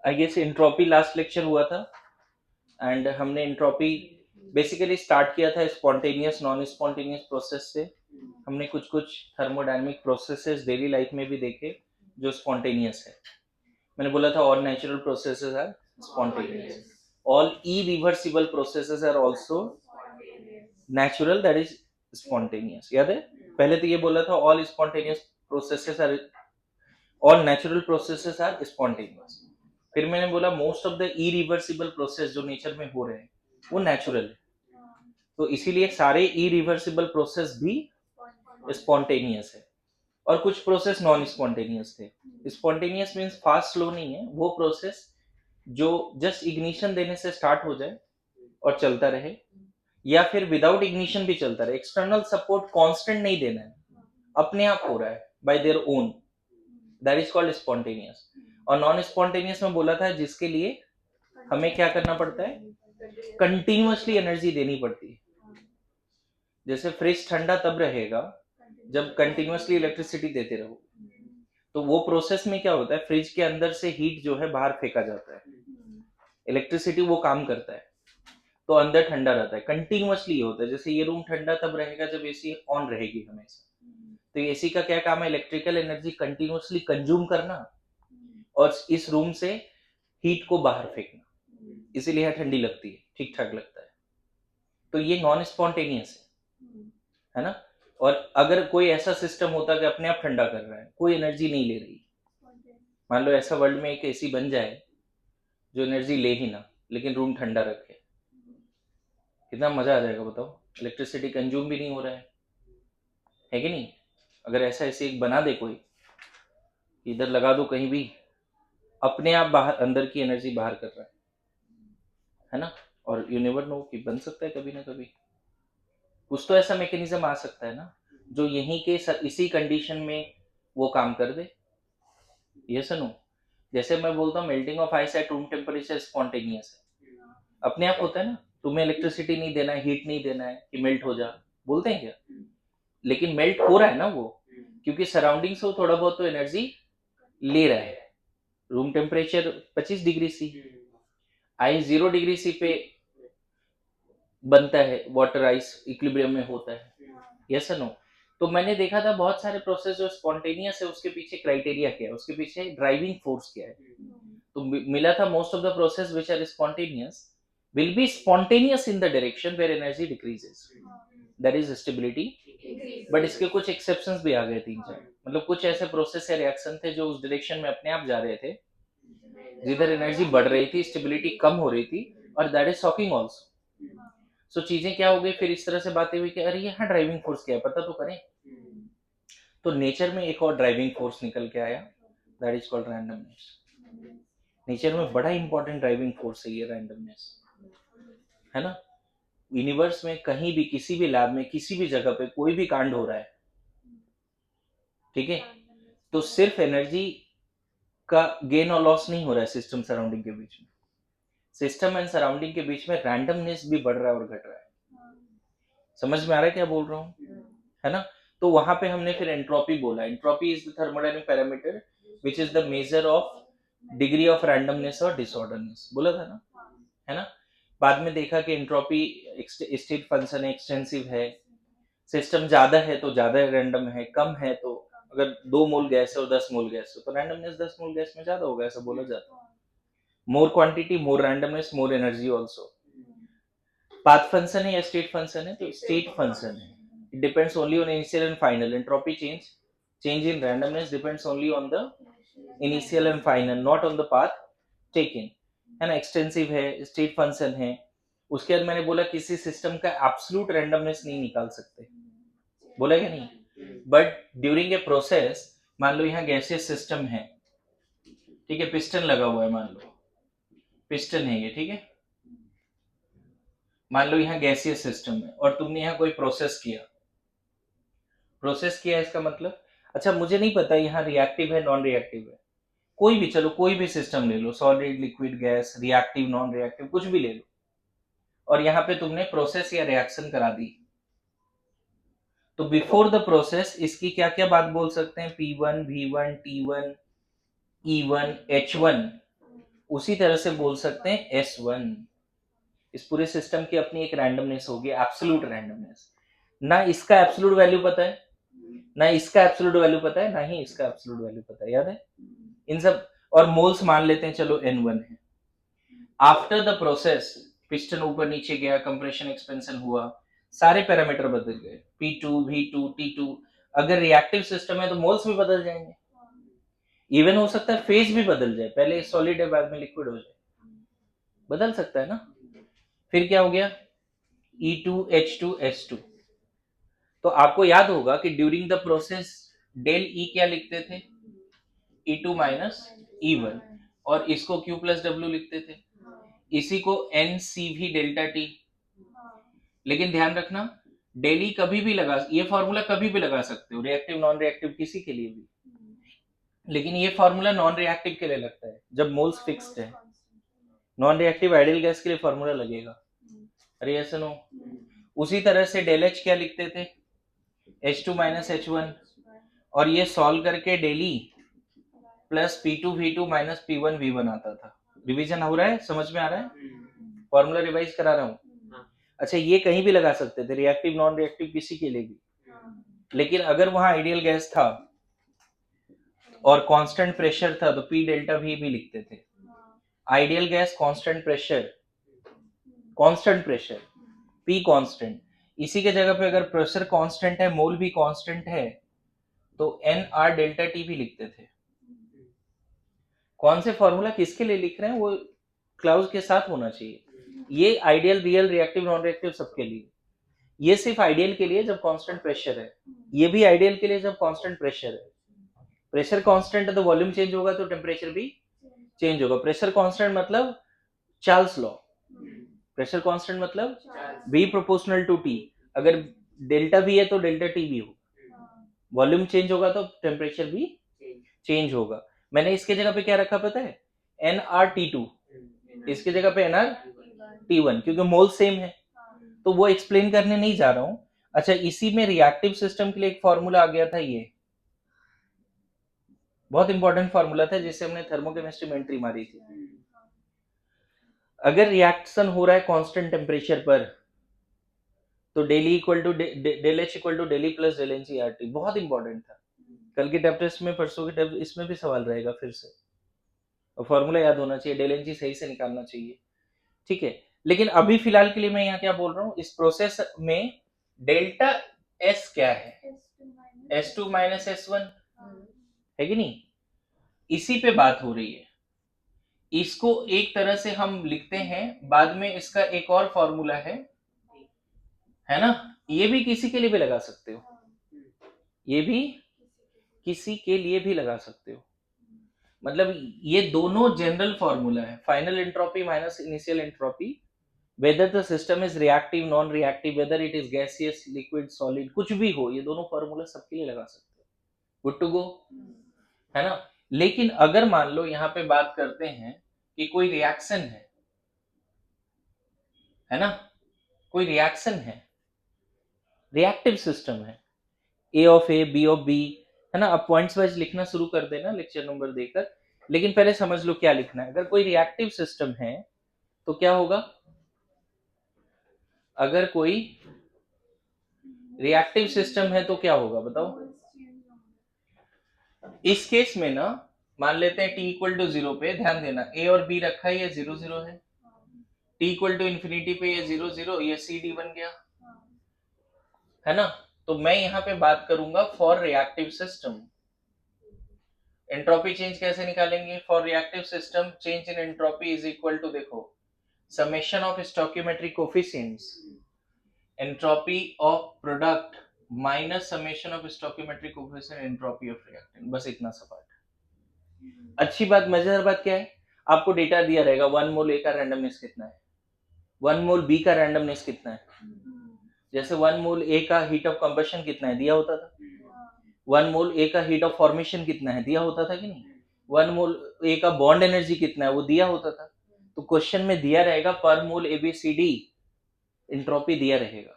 आई guess entropy last lecture हुआ था and हमने एंट्रोपी बेसिकली स्टार्ट किया था स्पॉन्टेनियस नॉन स्पॉन्टेनियस प्रोसेस से। हमने कुछ कुछ थर्मोडायनेमिक प्रोसेसेस डेली लाइफ में भी देखे जो स्पॉन्टेनियस है। मैंने बोला था all natural processes are spontaneous, all irreversible processes are also natural, that is spontaneous. याद है पहले तो ये बोला था all spontaneous processes are, all natural processes are spontaneous. फिर मैंने बोला most of the irreversible process जो नेचर में हो रहे हैं वो नेचुरल है, तो इसीलिए सारे इरिवर्सिबल प्रोसेस भी स्पॉन्टेनियस है और कुछ प्रोसेस नॉन स्पॉन्टेनियस थे। स्पॉन्टेनियस मीन्स फास्ट स्लो नहीं है, वो प्रोसेस जो जस्ट इग्निशन देने से स्टार्ट हो जाए और चलता रहे, या फिर विदाउट इग्निशन भी चलता रहे, एक्सटर्नल सपोर्ट कांस्टेंट नहीं देना है, अपने आप हो रहा है bye their own, that is called spontaneous. और नॉन स्पॉन्टेनियस में बोला था जिसके लिए हमें क्या करना पड़ता है, कंटिन्यूअसली एनर्जी देनी पड़ती है। जैसे फ्रिज ठंडा तब रहेगा जब कंटिन्यूअसली इलेक्ट्रिसिटी देते रहो, तो वो प्रोसेस में क्या होता है, फ्रिज के अंदर से हीट जो है बाहर फेंका जाता है, इलेक्ट्रिसिटी वो काम करता है, तो अंदर ठंडा रहता है। कंटिन्यूअसली होता है, जैसे ये रूम ठंडा तब रहेगा जब एसी ऑन रहेगी हमेशा, तो एसी का क्या काम है, इलेक्ट्रिकल एनर्जी कंटिन्यूअसली कंज्यूम करना और इस रूम से हीट को बाहर फेंकना, इसीलिए यह ठंडी लगती है, ठीक ठाक लगता है। तो ये नॉन स्पॉन्टेनियस है ना। और अगर कोई ऐसा सिस्टम होता कि अपने आप ठंडा कर रहा है, कोई एनर्जी नहीं ले रही, मान लो ऐसा वर्ल्ड में एक एसी बन जाए जो एनर्जी ले ही ना लेकिन रूम ठंडा रखे, कितना मजा आ जाएगा बताओ, इलेक्ट्रिसिटी कंज्यूम भी नहीं हो रहा है कि नहीं। अगर ऐसा ऐसे एक बना दे कोई, इधर लगा दो कहीं भी, अपने आप बाहर अंदर की एनर्जी बाहर कर रहा है ना। और यू नेवर नो कि बन सकता है कभी ना कभी, कुछ तो ऐसा मैकेनिज्म आ सकता है ना जो यहीं के इसी कंडीशन में वो काम कर दे। ये सुनो, जैसे मैं बोलता हूँ melting of ice at room temperature spontaneous है, अपने आप होता है ना, तुम्हें इलेक्ट्रिसिटी नहीं देना है, हीट नहीं देना है कि मेल्ट हो जा, बोलते हैं क्या, लेकिन मेल्ट हो रहा है ना वो, क्योंकि सराउंडिंग से वो थोड़ा बहुत तो एनर्जी ले रहा है। Room temperature 25 degree C, ice 0 degree C पे बनता है, वाटर आइस इक्विलिब्रियम में होता है, यस नो। तो मैंने देखा था बहुत सारे प्रोसेस जो स्पॉन्टेनियस है उसके पीछे क्राइटेरिया क्या है, उसके पीछे ड्राइविंग फोर्स क्या है। तो मिला था most of the process which are spontaneous will be spontaneous in the direction where energy decreases, that is stability। But इसके कुछ एक्सेप्शंस भी आ गए, तीन चार, मतलब कुछ ऐसे प्रोसेस या रिएक्शन थे जो उस डायरेक्शन में अपने आप जा रहे थे जिधर एनर्जी बढ़ रही थी, स्टेबिलिटी कम हो रही थी, और दैट इज शॉकिंग ऑल्सो। सो चीजें क्या हो गई फिर इस तरह से बातें हुई कि अरे यहाँ ड्राइविंग फोर्स क्या है पता तो करें। तो नेचर में एक और ड्राइविंग फोर्स निकल के आया, that is called randomness. Nature में बड़ा इंपॉर्टेंट ड्राइविंग फोर्स है ये रैंडमनेस, है ना। यूनिवर्स में कहीं भी किसी भी लैब में किसी भी जगह पे कोई भी कांड हो रहा है, ठीक है, तो सिर्फ एनर्जी का गेन और लॉस नहीं हो रहा है सिस्टम सराउंडिंग के बीच में, सिस्टम एंड सराउंडिंग के बीच में रैंडमनेस भी बढ़ रहा है और घट रहा है। समझ में आ रहा है क्या बोल रहा हूँ, है ना। तो वहां पे हमने फिर एंट्रोपी बोला, entropy is the thermodynamic parameter which is the measure of degree of randomness और डिसऑर्डरनेस, बोला था ना, है ना। बाद में देखा कि एंट्रोपी स्टेट फंक्शन है, एक्सटेंसिव है, सिस्टम ज्यादा है तो ज्यादा रैंडम है, कम है तो अगर 2 मोल गैस है और 10 मोल गैस है तो रैंडमनेस 10 मोल गैस में ज्यादा होगा, ऐसा बोला जाता है। More quantity more randomness more energy also. Path function है या स्टेट फंक्शन है, तो स्टेट फंक्शन है, it depends only on initial and final. Entropy change in randomness depends only on the initial and final, not on the path taken, है ना। Extensive है, state function है। उसके बाद मैंने बोला किसी सिस्टम का एब्सोल्यूट रैंडमनेस नहीं निकाल सकते, बोला या नहीं। बट ड्यूरिंग ए प्रोसेस, मान लो यहाँ गैसियस सिस्टम है, ठीक है, पिस्टन लगा हुआ है, मान लो पिस्टन है ये, ठीक है, मान लो यहाँ गैसियस सिस्टम है और तुमने यहाँ कोई प्रोसेस किया इसका मतलब, अच्छा मुझे नहीं पता यहाँ रिएक्टिव है नॉन रिएक्टिव है, कोई भी, चलो कोई भी सिस्टम ले लो, solid liquid gas, reactive non reactive कुछ भी ले लो, और यहाँ पे तुमने प्रोसेस या रिएक्शन करा दी, तो बिफोर द प्रोसेस इसकी क्या क्या बात बोल सकते हैं, P1 V1 T1 E1 H1, उसी तरह से बोल सकते हैं S1। इस पूरे सिस्टम की अपनी एक रैंडमनेस होगी, एब्सोल्यूट रैंडमनेस। ना इसका एब्सोल्यूट वैल्यू पता है, ना इसका एब्सोल्यूट वैल्यू पता है, ना ही इसका एब्सोल्यूट वैल्यू पता है, याद है इन सब। और मोल्स मान लेते हैं चलो N1 है। आफ्टर द प्रोसेस पिस्टन ऊपर नीचे गया, कंप्रेशन एक्सपेंशन हुआ, सारे पैरामीटर बदल गए, P2 V2 T2। अगर रिएक्टिव सिस्टम है तो मोल्स भी बदल जाएंगे, इवन हो सकता है फेज भी बदल जाए, पहले सॉलिड है बाद में लिक्विड हो जाए, बदल सकता है ना। फिर क्या हो गया E2H2S2। तो आपको याद होगा कि during the process del E क्या लिखते थे, E2 माइनस E1, और इसको Q प्लस W लिखते थे, इसी को NCV डेल्टा T। लेकिन ध्यान रखना डेल E कभी भी लगा, ये फॉर्मूला कभी भी लगा सकते हो, रिएक्टिव नॉन रिएक्टिव किसी के लिए भी, लेकिन ये फॉर्मूला नॉन रिएक्टिव के लिए लगता है जब मोल्स फिक्स्ड है। नॉन रिएक्टिव आइडियल गैस के लिए फॉर्मूला लगेगा, अरे ऐसा नो। उसी तरह से डेल H क्या लिखते थे, H2 माइनस H1, और ये सॉल्व करके del E plus P2 V2 minus P1 V1 आता था। रिवीजन हो रहा है, समझ में आ रहा है, फॉर्मूला रिवाइज करा रहा हूँ। अच्छा ये कहीं भी लगा सकते थे, रिएक्टिव नॉन रिएक्टिव किसी के लिए भी, लेकिन अगर वहां आइडियल गैस था और कांस्टेंट प्रेशर था तो P डेल्टा V भी लिखते थे। Ideal gas constant pressure P constant, इसी के जगह पे अगर प्रेशर कांस्टेंट है, मोल भी कांस्टेंट है, तो NR डेल्टा T भी लिखते थे। कौन से फॉर्मूला किसके लिए लिख रहे हैं वो क्लाउज के साथ होना चाहिए। ये ideal, real, reactive, non reactive सबके लिए, ये सिर्फ आइडियल के लिए जब कांस्टेंट प्रेशर है, ये भी आइडियल के लिए जब कांस्टेंट प्रेशर है। प्रेशर कांस्टेंट है तो वॉल्यूम चेंज होगा तो टेम्परेचर भी चेंज होगा। प्रेशर कांस्टेंट मतलब चार्ल्स लॉ, प्रेशर कांस्टेंट मतलब V प्रोपोर्शनल टू T। अगर डेल्टा V है तो डेल्टा T भी हो, वॉल्यूम चेंज होगा तो टेम्परेचर भी चेंज होगा। मैंने इसके जगह पे क्या रखा पता है, NRT2, इसके जगह पे NRT1, क्योंकि मोल सेम है, तो वो एक्सप्लेन करने नहीं जा रहा हूं। अच्छा इसी में रिएक्टिव सिस्टम के लिए एक फॉर्मूला आ गया था, ये बहुत इंपॉर्टेंट फॉर्मूला था जिससे हमने थर्मोकेमिस्ट्री में एंट्री मारी थी। अगर रिएक्शन हो रहा है कांस्टेंट टेम्परेचर पर तो del E equal to del H equal to del E plus del NCRT, बहुत इंपॉर्टेंट था। कल के टैब टेस्ट में, परसों के टैब इसमें भी सवाल रहेगा फिर से, और फॉर्मूला याद होना चाहिए, डेल NC सही से निकालना चाहिए, ठीक है। लेकिन अभी फिलहाल के लिए मैं यहाँ क्या बोल रहा हूँ, इस प्रोसेस में डेल्टा S क्या है, S2 माइनस S1 है कि नहीं, इसी पे बात हो रही है। इसको एक तरह से हम लिखते हैं, बाद में इसका एक और फॉर्मूला है ना, ये भी किसी के लिए भी लगा सकते हो, ये भी किसी के लिए भी लगा सकते हो। मतलब ये दोनों जनरल फॉर्मूला है, final entropy minus initial entropy, whether the system is reactive non reactive, whether it is gaseous liquid solid, कुछ भी हो, ये दोनों फॉर्मूला सबके लिए लगा सकते हो, गुड टू गो, है ना। लेकिन अगर मान लो यहाँ पे बात करते हैं कि कोई रिएक्शन है ना, कोई रिएक्शन है, रिएक्टिव सिस्टम है, A of A B of B, है ना। अब पॉइंट्स वाइज लिखना शुरू कर देना लेक्चर नंबर देकर, लेकिन पहले समझ लो क्या लिखना है। अगर कोई रिएक्टिव सिस्टम है तो क्या होगा, अगर कोई रिएक्टिव सिस्टम है तो क्या होगा बताओ। इस केस में ना मान लेते हैं T इक्वल टू 0 पे, ध्यान देना A और B रखा है, ये 0 0 है, T इक्वल टू इन्फिनिटी पे ये 0 0, ये CD बन गया, है ना। तो मैं यहाँ पे बात करूंगा for reactive system. Entropy change कैसे निकालेंगे for reactive system, change in entropy is equal to, देखो, summation of stoichiometric coefficients, entropy of product minus summation of stoichiometric coefficient entropy of reactant, बस इतना सा पार्ट। अच्छी बात, मजेदार बात क्या है, आपको डेटा दिया रहेगा 1 मोल A का रैंडमनेस कितना है, 1 मोल B का रैंडमनेस कितना है, जैसे 1 मोल A का हीट ऑफ कंबशन कितना है दिया होता था, 1 मोल A का हीट ऑफ फॉर्मेशन कितना है दिया होता था कि नहीं, 1 मोल A का बॉन्ड एनर्जी कितना है वो दिया होता था। तो क्वेश्चन में दिया रहेगा पर मोल ABCD एंट्रोपी दिया रहेगा,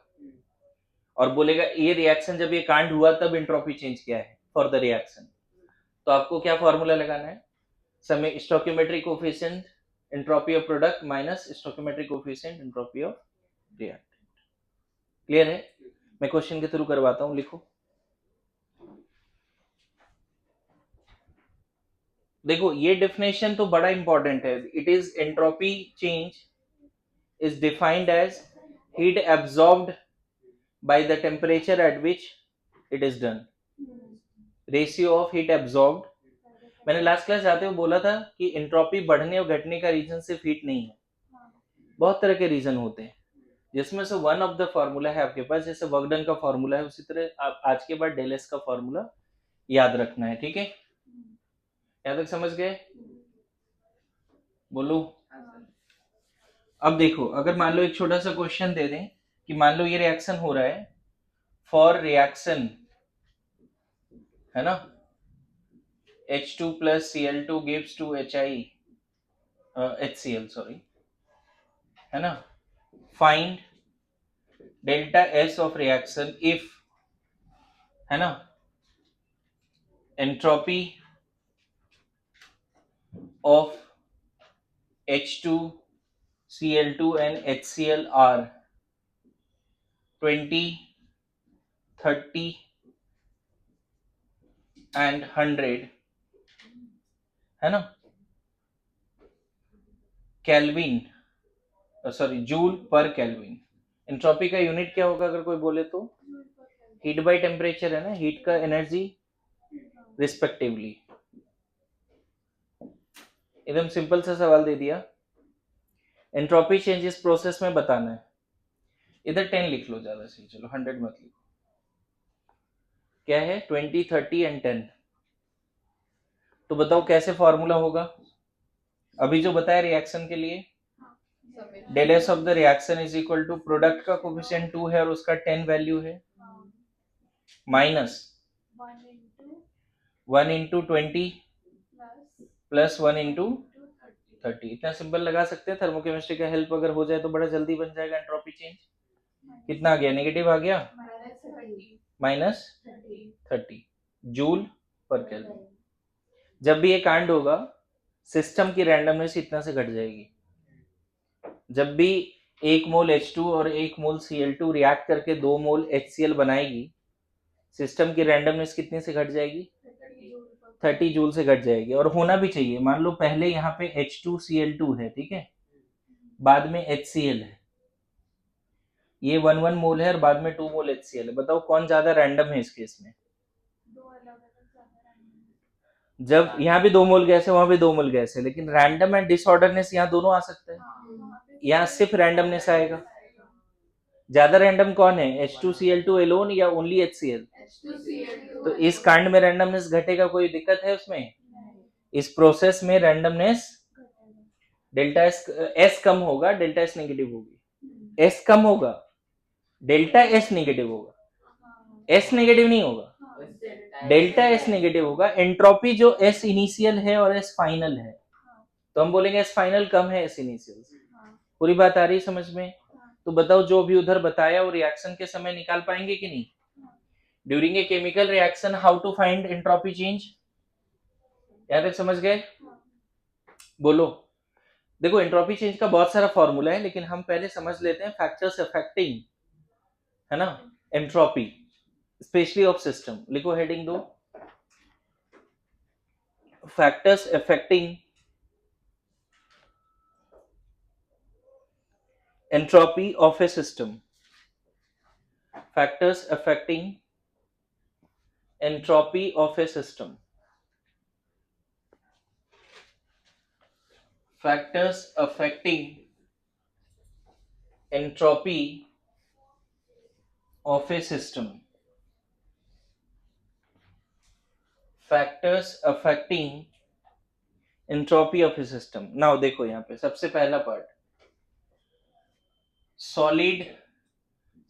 और बोलेगा ये रिएक्शन जब ये कांड हुआ तब एंट्रोपी चेंज किया है फॉर द रिएक्शन, तो आपको क्या फॉर्मूला लगाना है, समय stoichiometric coefficient entropy of product minus stoichiometric coefficient entropy of reactant. Clear है? मैं क्वेश्चन के थ्रू करवाता हूं, लिखो। देखो ये डेफिनेशन तो बड़ा इंपॉर्टेंट है। It is entropy change is defined as heat absorbed by the temperature at which it is done. Ratio of heat absorbed, मैंने लास्ट क्लास जाते हुए बोला था कि एंट्रोपी बढ़ने और घटने का रीजन सिर्फ हीट नहीं है, बहुत तरह के रीजन होते हैं, जिसमें से वन ऑफ द फॉर्मूला है आपके पास, जैसे वर्क डन का फॉर्मूला है, उसी तरह आप आज के बाद डेल एस का फॉर्मूला याद रखना है। ठीक है, यहाँ तक समझ गए? बोलो। अब देखो, अगर मान लो एक छोटा सा क्वेश्चन दे दें कि मान लो ये रिएक्शन हो रहा है, फॉर रिएक्शन है ना, H2 plus Cl2 gives to HCl, sorry, है ना, find delta S of reaction if, है ना, entropy of H2 Cl2 and HCl are 20, 30 and 100, है ना, केल्विन, सॉरी, जूल पर केल्विन। एंट्रोपी का यूनिट क्या होगा अगर कोई बोले तो? हीट बाय टेम्परेचर है ना, हीट का एनर्जी रिस्पेक्टिवली। एकदम सिंपल सा सवाल दे दिया। एंट्रोपी चेंज इस प्रोसेस में बताना है। इधर 10 लिख लो ज्यादा सही, चलो 100 मत लिखो। क्या है? 20, 30 एंड 10। तो बताओ कैसे फॉर्मूला होगा? अभी जो बताया रिएक्शन के लिए, del S of the reaction is equal to product का कोफिशिएंट 2 है और उसका 10 वैल्यू है, माइनस 1 इंटू 20 प्लस 1 इंटू 30। इतना सिंपल लगा सकते हैं। थर्मोकेमिस्ट्री का हेल्प अगर हो जाए तो बड़ा जल्दी बन जाएगा एंट्रोपी चेंज। कितना आ गया? नेगेटिव आ गया, माइनस 30 जूल पर केल्विन। जब भी ये कांड होगा, सिस्टम की रैंडमनेस इतना से घट जाएगी। जब भी 1 मोल H2 और 1 मोल Cl2 रिएक्ट करके 2 मोल HCl बनाएगी, सिस्टम की रैंडमनेस कितने से घट जाएगी? 30 जूल से घट जाएगी। और होना भी चाहिए। मान लो पहले यहाँ पे H2Cl2 है, ठीक है, बाद में HCl है, ये 1 मोल है और बाद में 2 मोल HCl है। बताओ कौन ज्यादा रैंडम है इस केस में? जब यहाँ भी 2 मोल गैस है, वहां भी 2 मोल गैस है, लेकिन रैंडम एंड डिसऑर्डरनेस यहाँ दोनों आ सकता है। यहाँ सिर्फ रैंडमनेस आएगा। ज्यादा रैंडम कौन है? H2Cl2 एलोन या ओनली HCl? तो इस कांड में रैंडमनेस घटेगा, कोई दिक्कत है उसमें? इस प्रोसेस में रैंडमनेस डेल्टा एस कम होगा, डेल्टा एस नेगेटिव होगी। एस कम होगा, डेल्टा एस नेगेटिव होगा, एस नेगेटिव नहीं होगा, डेल्टा एस नेगेटिव होगा। एंट्रोपी जो एस इनिशियल है और एस फाइनल है, तो हम बोलेंगे एस फाइनल कम है एस इनिशियल से। पूरी बात आ रही है समझ में? तो बताओ जो भी उधर बताया वो रिएक्शन के समय निकाल पाएंगे कि नहीं? During a chemical reaction how to find entropy change, यहाँ तक समझ गए? बोलो। देखो एंट्रोपी चेंज का बहुत सारा फॉर्मूला है, लेकिन हम पहले समझ लेते हैं फैक्टर्स अफेक्टिंग, है ना, एंट्रोपी स्पेशली ऑफ सिस्टम। लिखो हेडिंग दो, factors affecting entropy of a system. Factors affecting entropy of a system. Factors affecting entropy of a system. Factors affecting entropy of a system. Now देखो यहाँ पे सबसे पहला part, solid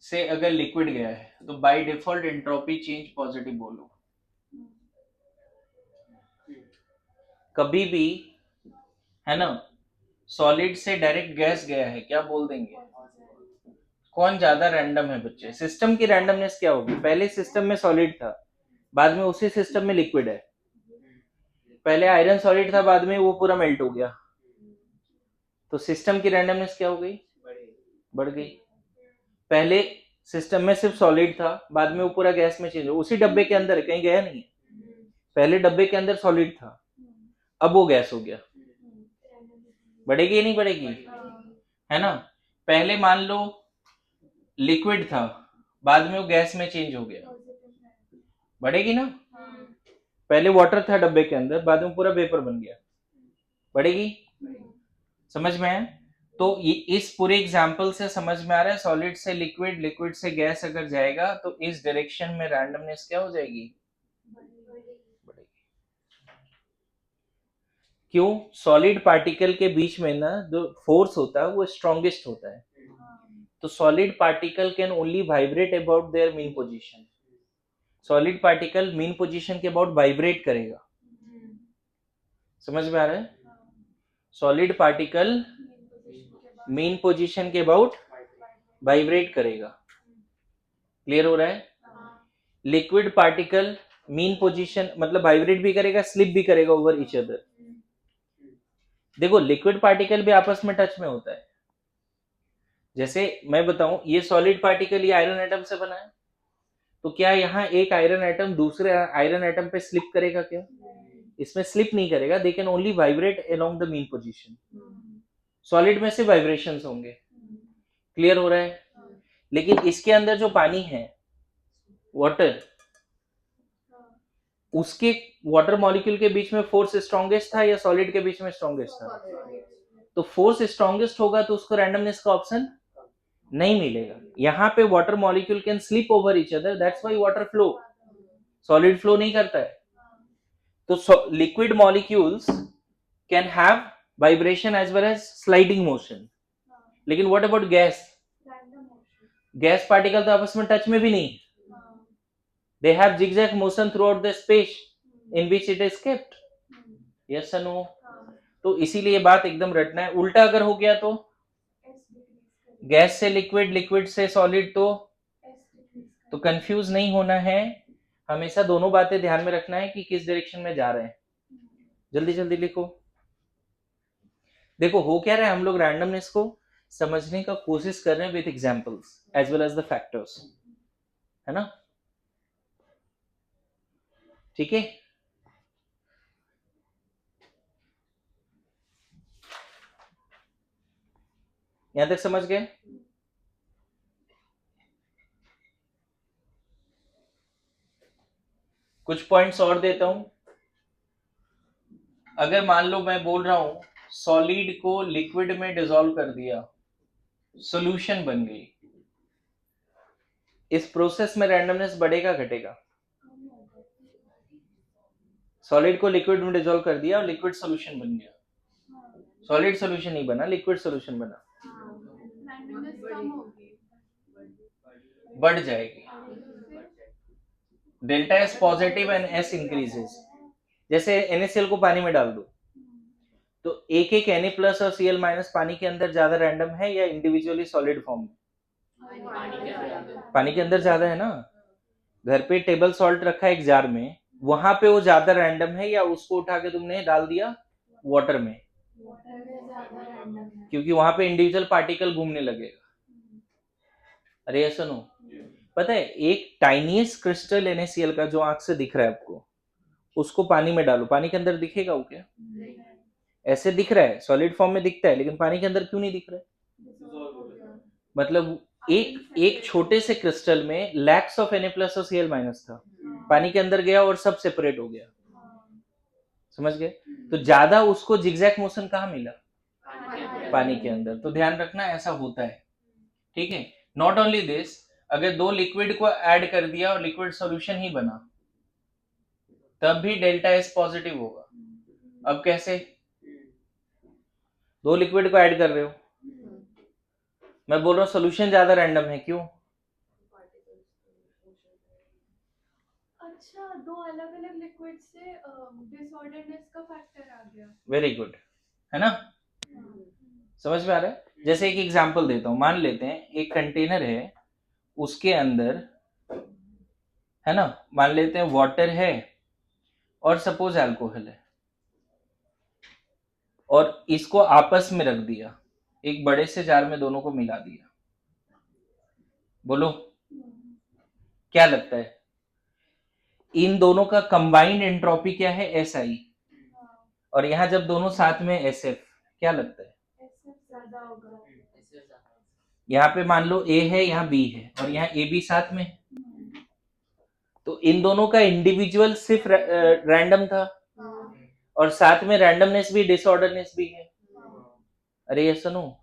से अगर liquid गया है तो by default entropy change positive बोलो। कभी भी, है ना, सॉलिड से डायरेक्ट गैस गया है, क्या बोल देंगे? कौन ज्यादा रैंडम है बच्चे? सिस्टम की रैंडमनेस क्या होगी? पहले सिस्टम में सॉलिड था, बाद में उसी सिस्टम में लिक्विड है। पहले आयरन सॉलिड था, बाद में वो पूरा मेल्ट हो गया, तो सिस्टम की रैंडमनेस क्या हो गई, बढ़ गई। पहले सिस्टम में सिर्फ सॉलिड था, बाद में वो पूरा गैस में चेंज हो, उसी डब्बे के अंदर कहीं गया नहीं है। पहले डब्बे के अंदर सॉलिड था, अब वो गैस हो गया, बढ़ेगी या नहीं बढ़ेगी, है ना। पहले मान लो लिक्विड था, बाद में वो गैस में चेंज हो गया, बढ़ेगी ना। पहले वाटर था डब्बे के अंदर, बाद में पूरा वेपर बन गया, बढ़ेगी। समझ में आया। तो इस पूरे एग्जाम्पल से समझ में आ रहा है, सॉलिड से लिक्विड, लिक्विड से गैस अगर जाएगा तो इस डायरेक्शन में रैंडमनेस क्या हो जाएगी, बढ़ेगी। क्यों, सॉलिड पार्टिकल के बीच में ना जो फोर्स होता है वो स्ट्रॉन्गेस्ट होता है, तो solid particle can only vibrate about their mean position. Solid particle mean position के अबाउट वाइब्रेट करेगा, समझ में आ रहा है। सॉलिड पार्टिकल मीन पोजीशन के अबाउट वाइब्रेट करेगा, क्लियर हो रहा है। लिक्विड पार्टिकल मीन पोजीशन मतलब वाइब्रेट भी करेगा, स्लिप भी करेगा ओवर ईच अदर। देखो लिक्विड पार्टिकल भी आपस में टच में होता है। जैसे मैं बताऊं, ये सॉलिड पार्टिकल ये आयरन एटम से बना है, तो क्या यहाँ एक आयरन एटम दूसरे आयरन एटम पे स्लिप करेगा क्या, इसमें स्लिप नहीं करेगा, they can only vibrate along the mean position. Solid में से वाइब्रेशंस होंगे, क्लियर हो रहा है। लेकिन इसके अंदर जो पानी है वाटर, उसके वाटर मॉलिक्यूल के बीच में फोर्स स्ट्रॉन्गेस्ट था या सॉलिड के बीच में स्ट्रॉन्गेस्ट था, तो फोर्स स्ट्रॉन्गेस्ट होगा तो उसको रैंडमनेस का ऑप्शन नहीं मिलेगा। यहाँ पे water molecule can slip over each other, that's why water flow, solid flow नहीं करता है। तो liquid molecules can have vibration as well as sliding motion, लेकिन what about gas, gas particle तो आपस में टच में भी नहीं, they have zigzag motion throughout the space in which it is kept, yes or no। तो इसीलिए बात एकदम रटना है। उल्टा अगर हो गया तो गैस से लिक्विड, लिक्विड से सॉलिड, तो कंफ्यूज नहीं होना है, हमेशा दोनों बातें ध्यान में रखना है कि किस डायरेक्शन में जा रहे हैं। जल्दी जल्दी लिखो। देखो हो क्या रहा है, हम लोग रैंडमनेस को समझने का कोशिश कर रहे हैं with examples as well as the factors, है ना, ठीक है। यहां तक समझ गए। कुछ पॉइंट्स और देता हूं। अगर मान लो मैं बोल रहा हूं सॉलिड को लिक्विड में डिसॉल्व कर दिया, सॉल्यूशन बन गई, इस प्रोसेस में रैंडमनेस बढ़ेगा घटेगा। सॉलिड को लिक्विड में डिसॉल्व कर दिया और लिक्विड सॉल्यूशन बन गया, सॉलिड सॉल्यूशन नहीं बना, लिक्विड सॉल्यूशन बना, बढ़ जाएगी। Delta S positive and S increases. जैसे NaCl को पानी में डाल दो तो एक एक Na प्लस और Cl माइनस पानी के अंदर ज्यादा रैंडम है या इंडिविजुअली सॉलिड फॉर्म में, पानी के अंदर ज्यादा है ना। घर पे टेबल सॉल्ट रखा है एक जार में, वहां पे वो ज्यादा रैंडम है या उसको उठा के तुमने डाल दिया वाटर में, क्योंकि वहां पे इंडिविजुअल पार्टिकल घूमने लगेगा। अरे ऐसा नो, पता है एक टाइनीस्ट क्रिस्टल NaCl का जो आंख से दिख रहा है आपको, उसको पानी में डालो, पानी के अंदर दिखेगा वो क्या, ऐसे दिख रहा है, सॉलिड फॉर्म में दिखता है, लेकिन पानी के अंदर क्यों नहीं दिख रहा है। मतलब एक छोटे से क्रिस्टल में लैक्स ऑफ Na प्लस और Cl माइनस था, पानी के अंदर गया और सब सेपरेट हो गया, समझ गए। तो ज्यादा उसको जिगजैग मोशन कहाँ मिला, पानी के अंदर। तो ध्यान रखना ऐसा होता है, ठीक है। नॉट ओनली दिस, अगर दो लिक्विड को ऐड कर दिया और लिक्विड सॉल्यूशन ही बना तब भी डेल्टा एस पॉजिटिव होगा। अब कैसे, दो लिक्विड को ऐड कर रहे हो, मैं बोल रहा हूँ सोल्यूशन ज्यादा रैंडम है, क्यों, अच्छा दो अलग अलग लिक्विड से डिसऑर्डरनेस का फैक्टर आ गया। वेरी गुड, है ना, समझ में आ रहा है। जैसे एक एग्जांपल देता हूँ, मान लेते हैं एक कंटेनर है, उसके अंदर है ना, मान लेते हैं वाटर है और सपोज अल्कोहल है, और इसको आपस में रख दिया, एक बड़े से जार में दोनों को मिला दिया, बोलो क्या लगता है इन दोनों का कंबाइंड एंट्रोपी क्या है, SI, और यहाँ जब दोनों साथ में SF, क्या लगता है ज्यादा होगा। यहाँ पे मान लो A है, यहाँ B है, और यहाँ AB साथ में, तो इन दोनों का इंडिविजुअल सिर्फ रैंडम था, और साथ में रैंडमनेस भी डिसऑर्डरनेस भी है। अरे ये सुनो,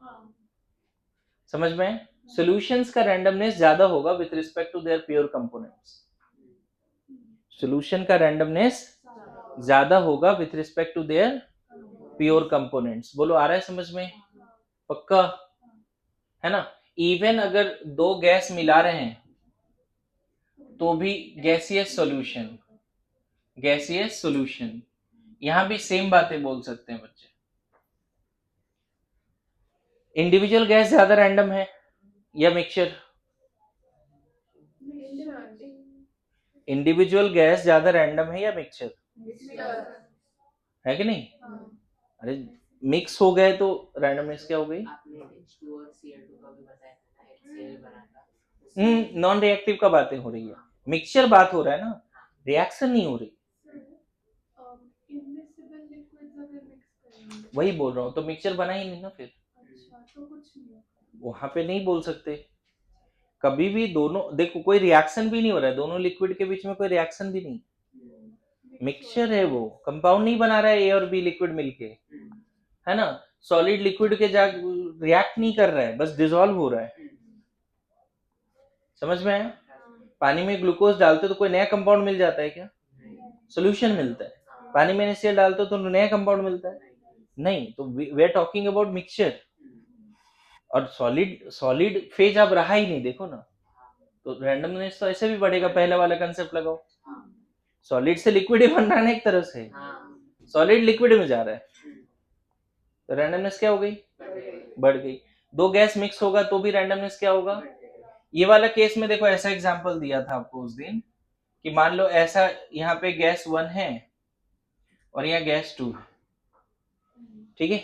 समझ में? सॉल्यूशंस का रैंडमनेस ज्यादा होगा with respect to their pure components. Solution का रैंडमनेस ज्यादा होगा with respect to their pure components. बोलो आ रहा है समझ में? पक्का है ना? इवन अगर दो गैस मिला रहे हैं तो भी गैसियस सॉल्यूशन, यहां भी सेम बातें बोल सकते हैं बच्चे। इंडिविजुअल गैस ज्यादा रैंडम है या मिक्सचर? इंडिविजुअल गैस ज्यादा रैंडम है या मिक्सचर है कि नहीं? अरे मिक्स हो गए तो रैंडमनेस क्या हो गई? नॉन रिएक्टिव का बातें हो रही है, मिक्सचर बात हो रहा है ना, रिएक्शन नहीं हो रही। वही बोल रहा हूँ, तो मिक्सचर बना ही नहीं ना फिर। तो कुछ नहीं, वहां पे नहीं बोल सकते। कभी भी दोनों देखो, कोई रिएक्शन भी नहीं हो रहा है, दोनों लिक्विड के बीच में कोई रिएक्शन भी नहीं, मिक्सचर है, वो कंपाउंड नहीं बना रहा है A और B लिक्विड मिलके, है ना? सॉलिड लिक्विड के जा रिएक्ट नहीं कर रहा है, बस डिसॉल्व हो रहा है। समझ में आया? पानी में ग्लूकोज डालते तो कोई नया कंपाउंड मिल जाता है क्या? सोल्यूशन मिलता है। पानी में NaCl डालते तो नया कंपाउंड मिलता है नहीं। तो we are talking about mixture, और सॉलिड फेज अब रहा ही नहीं, देखो ना, तो रैंडमनेस तो ऐसे भी बढ़ेगा। पहले वाला कंसेप्ट लगाओ, सॉलिड से लिक्विड ही बन रहा है ना एक तरह से, सॉलिड लिक्विड में जा रहा है, तो रैंडमनेस क्या हो गई? बढ़ गई। दो गैस मिक्स होगा तो भी रैंडमनेस क्या होगा? ये वाला केस में देखो, ऐसा एग्जांपल दिया था आपको उस दिन कि मान लो ऐसा यहाँ पे गैस 1 है और यहाँ गैस 2 है, ठीक है?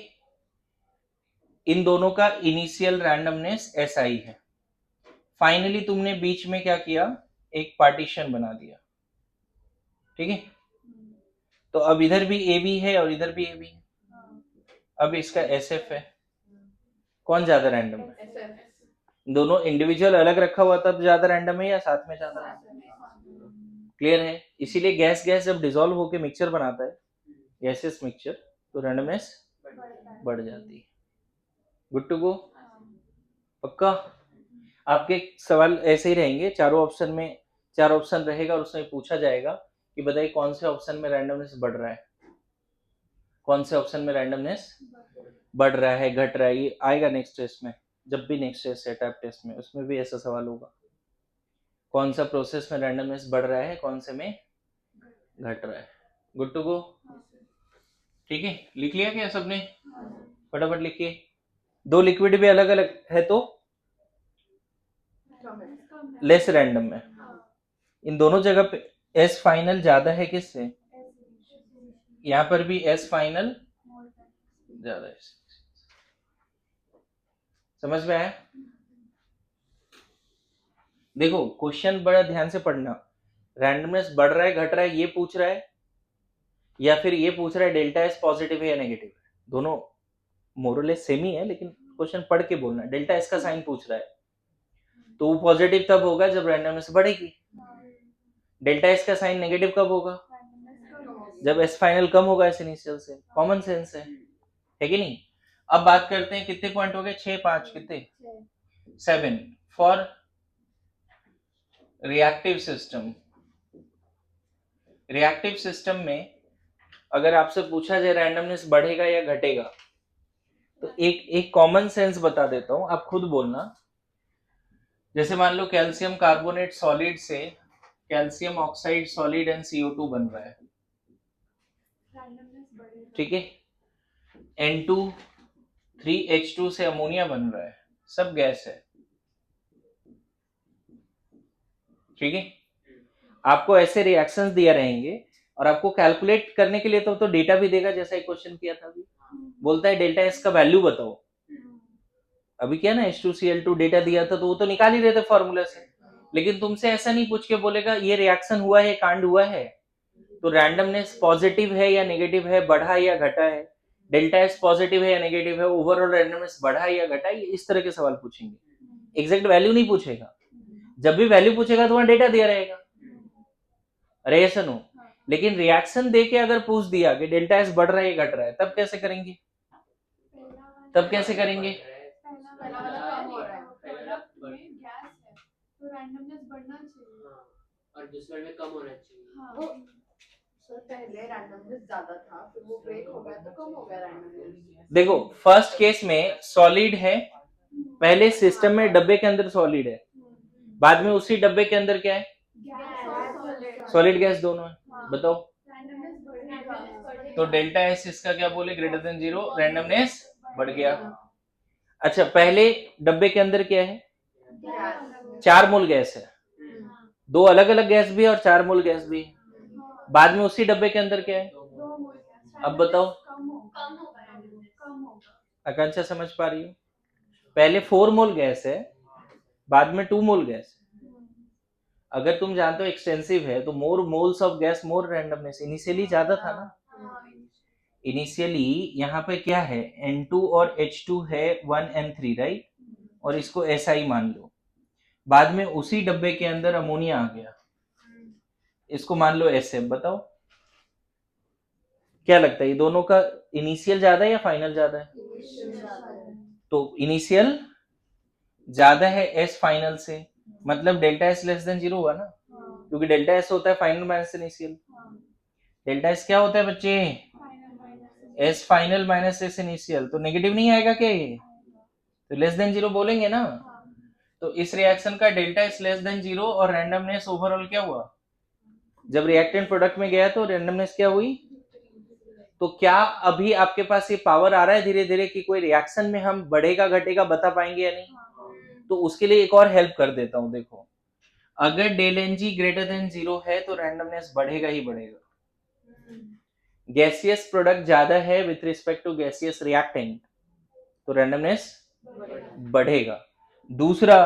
इन दोनों का इनिशियल रैंडमनेस SI है। फाइनली तुमने बीच में क्या किया? एक पार्टीशन बना दिया, ठीक है? तो अब इधर भी AB है और इधर भी AB है। अब इसका SF है, कौन ज्यादा रैंडम है? दोनों इंडिविजुअल अलग रखा हुआ तब ज्यादा रैंडम है या साथ में ज्यादा रैंडम? क्लियर है? इसीलिए गैस जब डिसॉल्व होकर मिक्सचर बनाता है, गैसेस मिक्सचर, तो रैंडमनेस बढ़ जाती है। Good to go? पक्का? आपके सवाल ऐसे ही रहेंगे, चार ऑप्शन रहेगा और उसमें पूछा जाएगा कि बताइए कौन से ऑप्शन में रैंडमनेस बढ़ रहा है, कौन से ऑप्शन में रैंडमनेस बढ़ रहा है, घट रहा है। ये आएगा नेक्स्ट टेस्ट में, जब भी नेक्स्ट टेस्ट है टाइप टेस्ट में, उसमें भी ऐसा सवाल होगा, कौन सा प्रोसेस में रैंडमनेस बढ़ रहा है, कौन से में घट रहा है। Good to go? ठीक है, लिख लिया क्या सबने? फटाफट लिखिए। दो लिक्विड भी अलग अलग है तो लेस रैंडम है। इन दोनों जगह पे S फाइनल ज्यादा है किससे? यहां पर भी S फाइनल ज्यादा है। समझ में आया? देखो क्वेश्चन बड़ा ध्यान से पढ़ना, रैंडमनेस बढ़ रहा है घट रहा है ये पूछ रहा है, या फिर ये पूछ रहा है डेल्टा S पॉजिटिव है या नेगेटिव है। दोनों मोरलेस सेम ही है, लेकिन क्वेश्चन पढ़ के बोलना। डेल्टा S का साइन पूछ रहा है तो वो पॉजिटिव तब होगा जब रैंडमनेस बढ़ेगी। डेल्टा S का साइन नेगेटिव कब होगा? जब S फाइनल कम होगा S इनिशियल से। कॉमन सेंस है कि नहीं? अब बात करते हैं, कितने पॉइंट हो गए? 6 5 कितने? 7 for reactive system. Reactive system में अगर आपसे पूछा जाए रैंडमनेस बढ़ेगा या घटेगा, तो एक कॉमन सेंस बता देता हूं, आप खुद बोलना। जैसे मान लो कैल्शियम कार्बोनेट सॉलिड से calcium oxide solid and CO2 बन रहा है, ठीक है? N2 3H2 से अमोनिया बन रहा है, सब गैस है, ठीक है? आपको ऐसे रिएक्शंस दिया रहेंगे और आपको कैलकुलेट करने के लिए तो डेटा भी देगा, जैसा एक क्वेश्चन किया था अभी। बोलता है डेल्टा S का वैल्यू बताओ, अभी क्या ना H2Cl2 डेटा दिया था तो वो तो निकाल ही रहे थे फॉर्मूला से, लेकिन तुमसे ऐसा नहीं पूछ के बोलेगा ये रिएक्शन हुआ है कांड हुआ है, तो रैंडमनेस पॉजिटिव है या नेगेटिव है, बढ़ा या घटा है, डेल्टा एस पॉजिटिव है या नेगेटिव है, ओवरऑल रैंडमनेस बढ़ा या घटा, ये इस तरह के सवाल पूछेंगे। एग्जैक्ट वैल्यू नहीं पूछेगा, जब भी वैल्यू पूछेगा तो वहां डेटा दिया रहेगा, रिएक्शन हो। लेकिन रिएक्शन दे के अगर पूछ दिया कि डेल्टा एस बढ़ रहा है घट रहा है, तब कैसे करेंगे? तब कैसे करेंगे? पहला वाला कम हो रहा है, प्रोडक्ट में गैस है तो रैंडमनेस बढ़ना चाहिए और दूसरे में कम होना चाहिए। हाँ सर पहले रैंडमनेस ज्यादा था, फिर वो ब्रेक हो गया तो कम हो गया रैंडमनेस। देखो फर्स्ट केस में सॉलिड है, पहले सिस्टम में डब्बे के अंदर सॉलिड है, बाद में उसी डब्बे के अंदर क्या है? सॉलिड गैस दोनों है, बताओ। रैंडमनेस बढ़ेगा तो डेल्टा एस इसका क्या बोले, ग्रेटर देन 0, रैंडमनेस बढ़ गया। अच्छा पहले डब्बे के अंदर क्या है? 4 मोल गैस है, 2 अलग अलग गैस भी है और 4 मोल गैस भी है, बाद में उसी डब्बे के अंदर क्या है? 2 मोल गैस। अब बताओ। कम होगा आकांक्षा समझ पा रही हो? पहले 4 मोल गैस है, बाद में 2 मोल गैस है। अगर तुम जानते हो एक्सटेंसिव है तो more moles of gas more randomness, initially ज्यादा था ना। इनिशियली यहाँ पे क्या है, N2 और H2 है 1N3 राइट, और इसको SI मान लो, बाद में उसी डब्बे के अंदर अमोनिया आ गया, इसको मान लो SF। बताओ क्या लगता है, ये दोनों का इनिशियल ज्यादा है या फाइनल ज्यादा है? तो इनिशियल ज्यादा है S फाइनल से, मतलब डेल्टा एस लेस देन 0 हुआ ना, क्योंकि डेल्टा एस होता है final minus initial. Delta S क्या होता है बच्चे? S final minus S initial, तो नेगेटिव नहीं आएगा क्या ये? तो लेस देन 0 बोलेंगे ना। तो इस रिएक्शन का डेल्टा एस लेस देन 0 और रैंडमनेस ओवरऑल क्या हुआ? जब रिएक्टेंट प्रोडक्ट में गया तो रैंडमनेस क्या हुई? तो क्या अभी आपके पास ये पावर आ रहा है धीरे धीरे कि कोई रिएक्शन में हम बढ़ेगा घटेगा बता पाएंगे या नहीं? तो उसके लिए एक और हेल्प कर देता हूं, देखो अगर del N G greater than 0 है तो रैंडमनेस बढ़ेगा ही बढ़ेगा। गैसियस प्रोडक्ट ज्यादा है with respect to gaseous reactant तो रैंडमनेस बढ़ेगा। दूसरा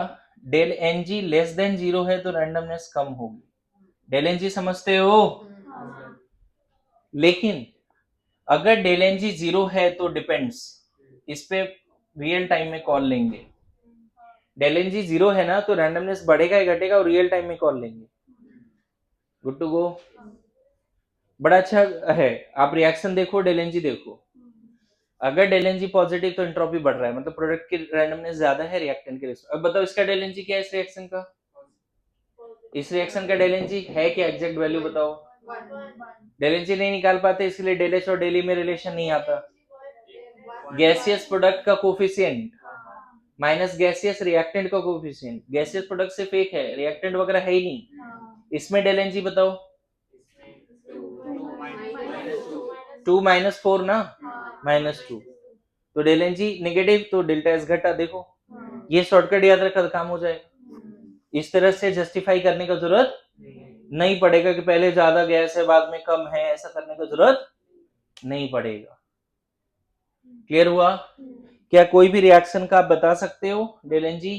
del N G less than 0 है तो रैंडमनेस कम होगी। डेल एन जी समझते हो? लेकिन अगर डेल एन जी 0 है तो डिपेंड्स, इस पे रियल टाइम में कॉल लेंगे। डेल एन जी 0 है ना तो रैंडमनेस बढ़ेगा या घटेगा और रियल टाइम में कॉल लेंगे। Good to go. बड़ा अच्छा है, आप रिएक्शन देखो, डेल एन जी देखो, अगर डेल एन जी पॉजिटिव तो एंट्रोपी बढ़ रहा है, मतलब प्रोडक्ट की रैंडमनेस ज्यादा है रिएक्टेंट के रिस्पेक्ट। अब बताओ इसका डेल एन जी क्या है इस रिएक्शन का? इस रिएक्शन का डेल एन जी है क्या, एग्जैक्ट वैल्यू बताओ। डेल एन जी नहीं निकाल पाते इसलिए डेल एच और डेल ई में रिलेशन नहीं आता। गैसियस प्रोडक्ट का कोफिशिएंट माइनस गैसियस रिएक्टेंट का कोफिशिएंट, गैसियस प्रोडक्ट सिर्फ एक है, रिएक्टेंट वगैरह है ही नहीं। इसमें डेल एन जी बताओ। 2 -4 ना, -2, तो डेल एन जी नेगेटिव तो डेल्टा एस घटा। देखो ये शॉर्टकट याद रखा तो काम हो जाएगा। इस तरह से जस्टिफाई करने का जरूरत नहीं पड़ेगा कि पहले ज्यादा गैस है बाद में कम है, ऐसा करने का जरूरत नहीं पड़ेगा। क्लियर हुआ? क्या कोई भी रिएक्शन का आप बता सकते हो डेल एन जी?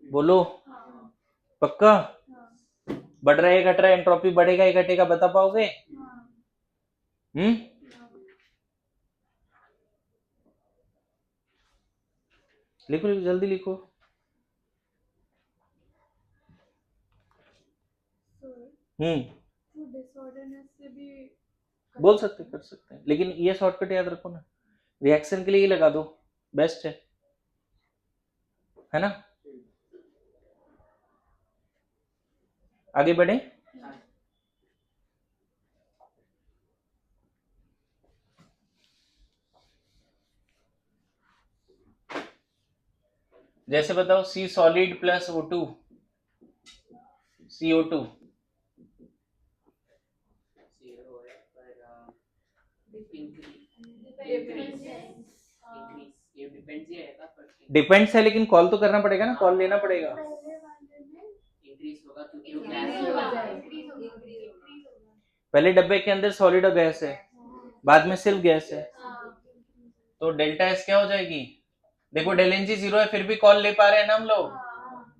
बोलो पक्का? बढ़ रहा है घट रहा है, एंट्रोपी बढ़ेगा या घटेगा बता पाओगे? लिखो लिखो जल्दी लिखो। डिसऑर्डरनेस से भी बोल सकते कर सकते हैं, लेकिन ये शॉर्टकट याद रखो ना, रिएक्शन के लिए ही लगा दो, बेस्ट है ना। आगे बढ़े। जैसे बताओ सी solid plus O2 CO2 depends है, लेकिन कॉल तो करना पड़ेगा ना, कॉल लेना पड़ेगा। पहले डब्बे के अंदर सॉलिड और गैस है, बाद में सिर्फ गैस है, तो डेल्टा एस क्या हो जाएगी? देखो डेल एन जी 0 है, फिर भी कॉल ले पा रहे हैं ना हम लोग, हाँ,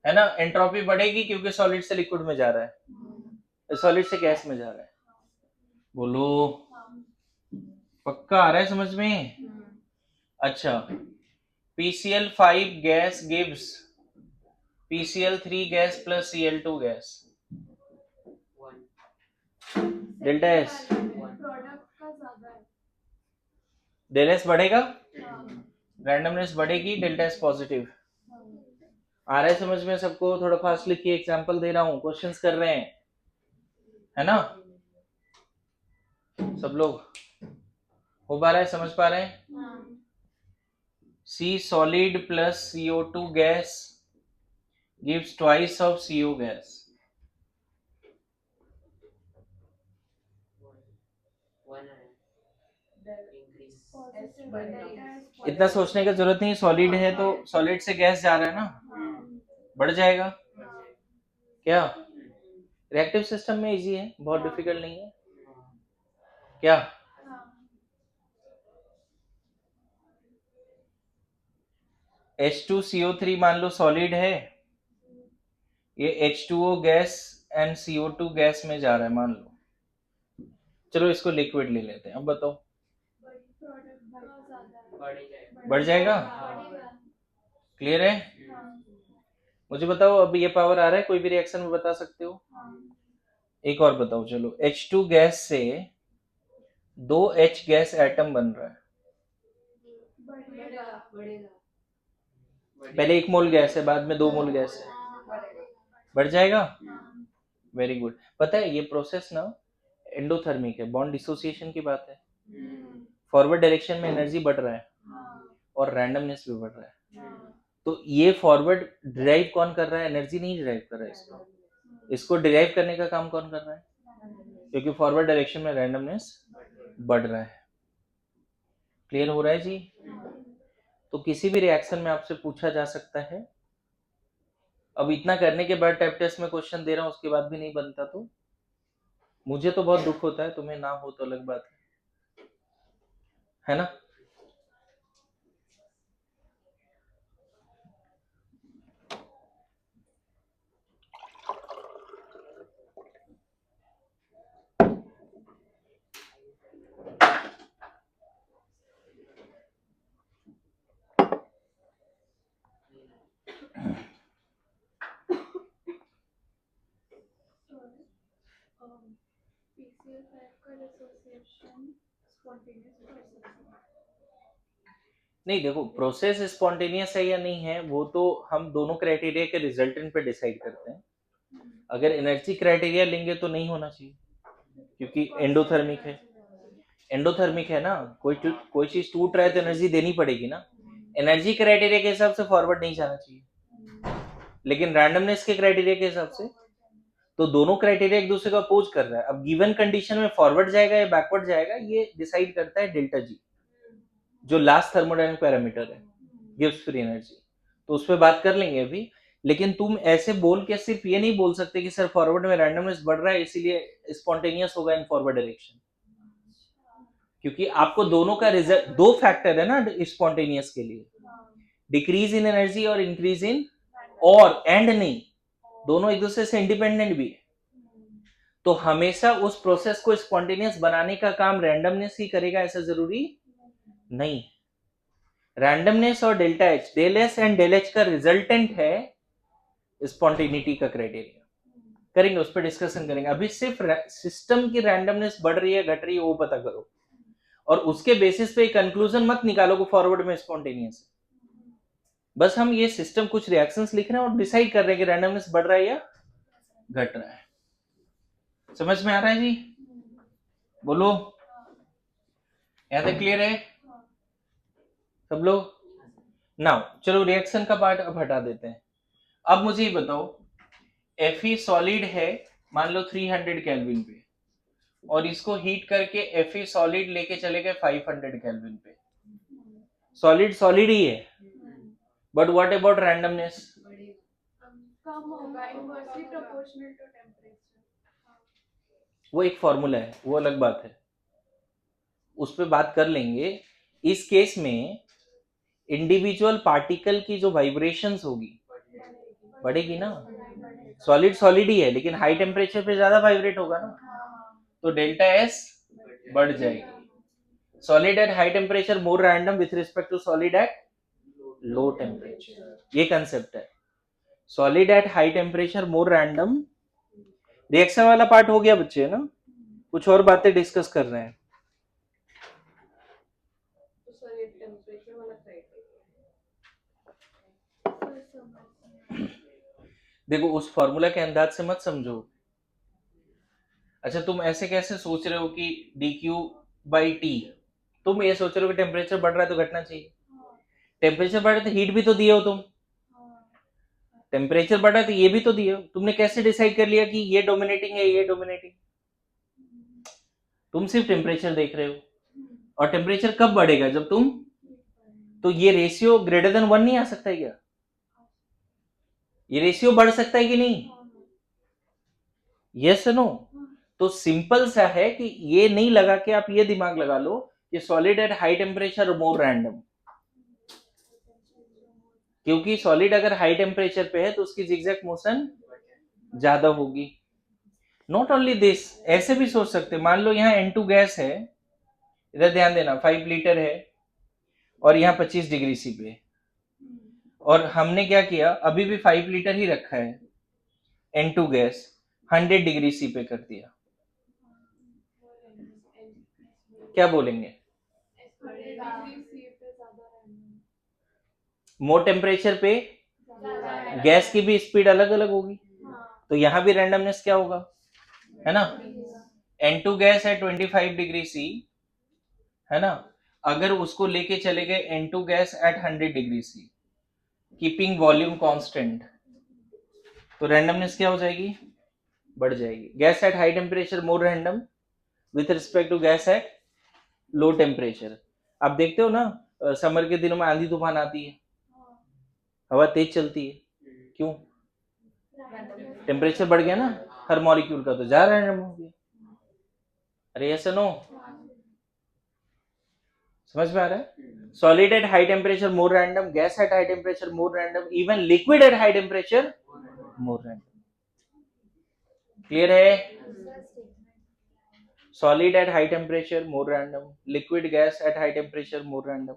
है ना। एंट्रोपी बढ़ेगी क्योंकि सॉलिड से लिक्विड में जा रहा है, सॉलिड से गैस में जा रहा है। बोलो, पक्का आ रहा है समझ में? अच्छा, PCl5 gas gives PCl3 gas plus Cl2 gas, one delta S, product का ज्यादा है। डेल एस बढ़ेगा, हाँ, रैंडमनेस बढ़ेगी, डेल्टा एस पॉजिटिव। हाँ, आ रहा है समझ में सबको? थोड़ा फास्ट लिखिए, एग्जांपल दे रहा हूँ, क्वेश्चंस कर रहे हैं, है ना। सब लोग हो पा रहा है, समझ पा रहे हैं? हाँ, C solid plus CO2 gas gives twice of CO gas. One increase positive है। इतना सोचने की जरूरत नहीं, सॉलिड है तो सॉलिड से गैस जा रहा है ना, बढ़ जाएगा। क्या रिएक्टिव सिस्टम में इजी है, बहुत डिफिकल्ट नहीं है क्या? H2CO3 मान लो सॉलिड है, ये H2O gas and CO2 gas में जा रहा है मान लो। चलो इसको लिक्विड ले लेते हैं, अब बताओ बढ़ जाएगा? क्लियर है? मुझे बताओ, अब ये पावर आ रहा है, कोई भी रिएक्शन में बता सकते हो? एक और बताओ, चलो H2 गैस से 2H गैस एटम बन रहा है, पहले 1 मोल गैस है, बाद में 2 मोल गैस है, बढ़ जाएगा? Very good. पता है ये प्रोसेस ना एंडोथर्मिक है, बॉन्ड डिसोसिएशन की बात है। फॉरवर्ड डायरेक्शन में एनर्जी बढ़ रहा है और रैंडमनेस भी बढ़ रहा है। तो ये फॉरवर्ड डिराइव कौन कर रहा है? एनर्जी नहीं डिराइव कर रहा है, इसको डिराइव करने का काम कौन कर रहा है? क्योंकि फॉरवर्ड डायरेक्शन में रैंडमनेस बढ़ रहा है। क्लियर हो रहा है जी? तो किसी भी रिएक्शन में आपसे पूछा जा सकता है। अब इतना करने के बाद टाइप टेस्ट में क्वेश्चन दे रहा हूं, उसके बाद भी नहीं बनता तो मुझे तो बहुत दुख होता है, तुम्हें ना हो तो अलग बात है ना। नहीं देखो, प्रोसेस स्पॉन्टेनियस है या नहीं है वो तो हम दोनों क्राइटेरिया के रिजल्टेंट पे डिसाइड करते हैं। अगर एनर्जी क्राइटेरिया लेंगे तो नहीं होना चाहिए, क्योंकि एंडोथर्मिक है। एंडोथर्मिक है ना, कोई चीज टूट रहा है तो एनर्जी देनी पड़ेगी ना। एनर्जी क्राइटेरिया के हिसाब से फॉरवर्ड नहीं जाना चाहिए, लेकिन रैंडमनेस के क्राइटेरिया के हिसाब से तो दोनों क्राइटेरिया एक दूसरे को अपोज कर रहा है। अब गिवन कंडीशन में फॉरवर्ड जाएगा या बैकवर्ड जाएगा ये डिसाइड करता है डेल्टा जी, जो लास्ट थर्मोडायनामिक पैरामीटर है, गिव्स फ्री एनर्जी। तो उस पर बात कर लेंगे अभी। लेकिन तुम ऐसे बोल के सिर्फ ये नहीं बोल सकते कि सर फॉरवर्ड में रैंडमनेस बढ़ रहा है इसीलिए स्पॉन्टेनियस होगा इन फॉरवर्ड डायरेक्शन, क्योंकि आपको दोनों का रिजल्ट, दो फैक्टर है ना स्पॉन्टेनियस के लिए, डिक्रीज इन एनर्जी और इंक्रीज इन, और एंड नहीं, दोनों एक दूसरे से इंडिपेंडेंट भी है। तो हमेशा उस प्रोसेस को स्पॉन्टेनियस बनाने का काम रैंडमनेस ही करेगा ऐसा जरूरी नहीं। रैंडमनेस और delta H, del S and del H का रिजल्टेंट है स्पॉन्टेनिटी का क्राइटेरिया। करेंगे उस पर डिस्कशन करेंगे। अभी सिर्फ सिस्टम की रैंडमनेस बढ़ रही है घट रही है वो पता करो, और उसके बेसिस पे कंक्लूजन मत निकालो को फॉरवर्ड में स्पॉन्टेनियस है। बस हम ये सिस्टम कुछ रिएक्शंस लिख रहे हैं और डिसाइड कर रहे हैं कि रैंडमनेस बढ़ रहा है या घट रहा है। समझ में आ रहा है जी? बोलो, यहां तक क्लियर है सब लोग? नाउ चलो रिएक्शन का पार्ट अब हटा देते हैं। अब मुझे ये बताओ, Fe सॉलिड है मान लो 300 केल्विन पे, और इसको हीट करके Fe सॉलिड लेके चले गए 500 केल्विन पे। सॉलिड सॉलिड ही है, बट व्हाट अबाउट रैंडमनेस? कम होगा, इनवर्सली प्रोपोर्शनल टू टेम्परेचर। वो एक फॉर्मूला है, वो अलग बात है, उस पर बात कर लेंगे। इस केस में इंडिविजुअल पार्टिकल की जो वाइब्रेशंस होगी बढ़ेगी ना। सॉलिड सॉलिड ही है लेकिन हाई टेम्परेचर पे ज्यादा वाइब्रेट होगा ना, तो डेल्टा एस बढ़ जाएगी। Solid at high temperature more random with respect to solid at low temperature, ये कंसेप्ट है। Solid at high temperature more random, reaction वाला पार्ट हो गया बच्चे ना, कुछ और बातें डिस्कस कर रहे हैं। तो सर ये टेम्परेचर वाला क्राइटेरिया देखो उस फॉर्मूला के अंदाज से मत समझो। अच्छा तुम ऐसे कैसे सोच रहे हो कि dq/t, तुम ये सोच रहे हो कि टेम्परेचर बढ़ रहा है तो घटना चाहिए। टेम्परेचर बढ़ रहा है तो हीट भी तो दिए हो तुम, टेम्परेचर बढ़ रहा है तो ये भी तो दिए हो। तुमने कैसे डिसाइड कर लिया कि ये डोमिनेटिंग है ये डोमिनेटिंग? तुम सिर्फ टेम्परेचर देख रहे हो, और टेम्परेचर कब बढ़ेगा? जब तुम, तो ये रेशियो ग्रेटर देन 1 नहीं आ सकता है क्या? ये रेशियो बढ़ सकता है कि नहीं? Yes no? तो सिंपल सा है कि ये नहीं लगा के आप ये दिमाग लगा लो कि solid at high temperature more random, क्योंकि सॉलिड अगर हाई टेम्परेचर पे है तो उसकी जिगजैग मोशन ज्यादा होगी। नॉट ओनली दिस, ऐसे भी सोच सकते, मान लो यहाँ N2 गैस है, इधर ध्यान देना 5 लीटर है और यहाँ 25 डिग्री सी पे, और हमने क्या किया, अभी भी 5 लीटर ही रखा है, N2 गैस 100 डिग्री सी पे कर दिया, क्या बोलेंगे? मोर टेम्परेचर पे गैस की भी स्पीड अलग अलग होगी, तो यहां भी रैंडमनेस क्या होगा, है ना। N2 गैस है 25 डिग्री सी, है ना, अगर उसको लेके चले गए N2 gas at 100 degree C, keeping volume constant, तो रैंडमनेस क्या हो जाएगी, बढ़ जाएगी। Gas at high temperature more random with respect to gas at low temperature. आप देखते हो ना समर के दिनों में आंधी तूफान आती है, हवा तेज चलती है, क्यों? टेम्परेचर बढ़ गया ना, हर मॉलिक्यूल का तो जा रैंडम हो गया। अरे ऐसा नो, समझ में आ रहा है? Solid at high temperature more random, gas at high temperature more random, even liquid at high temperature more random. Clear है? Solid at high temperature more random, liquid gas at high temperature more random.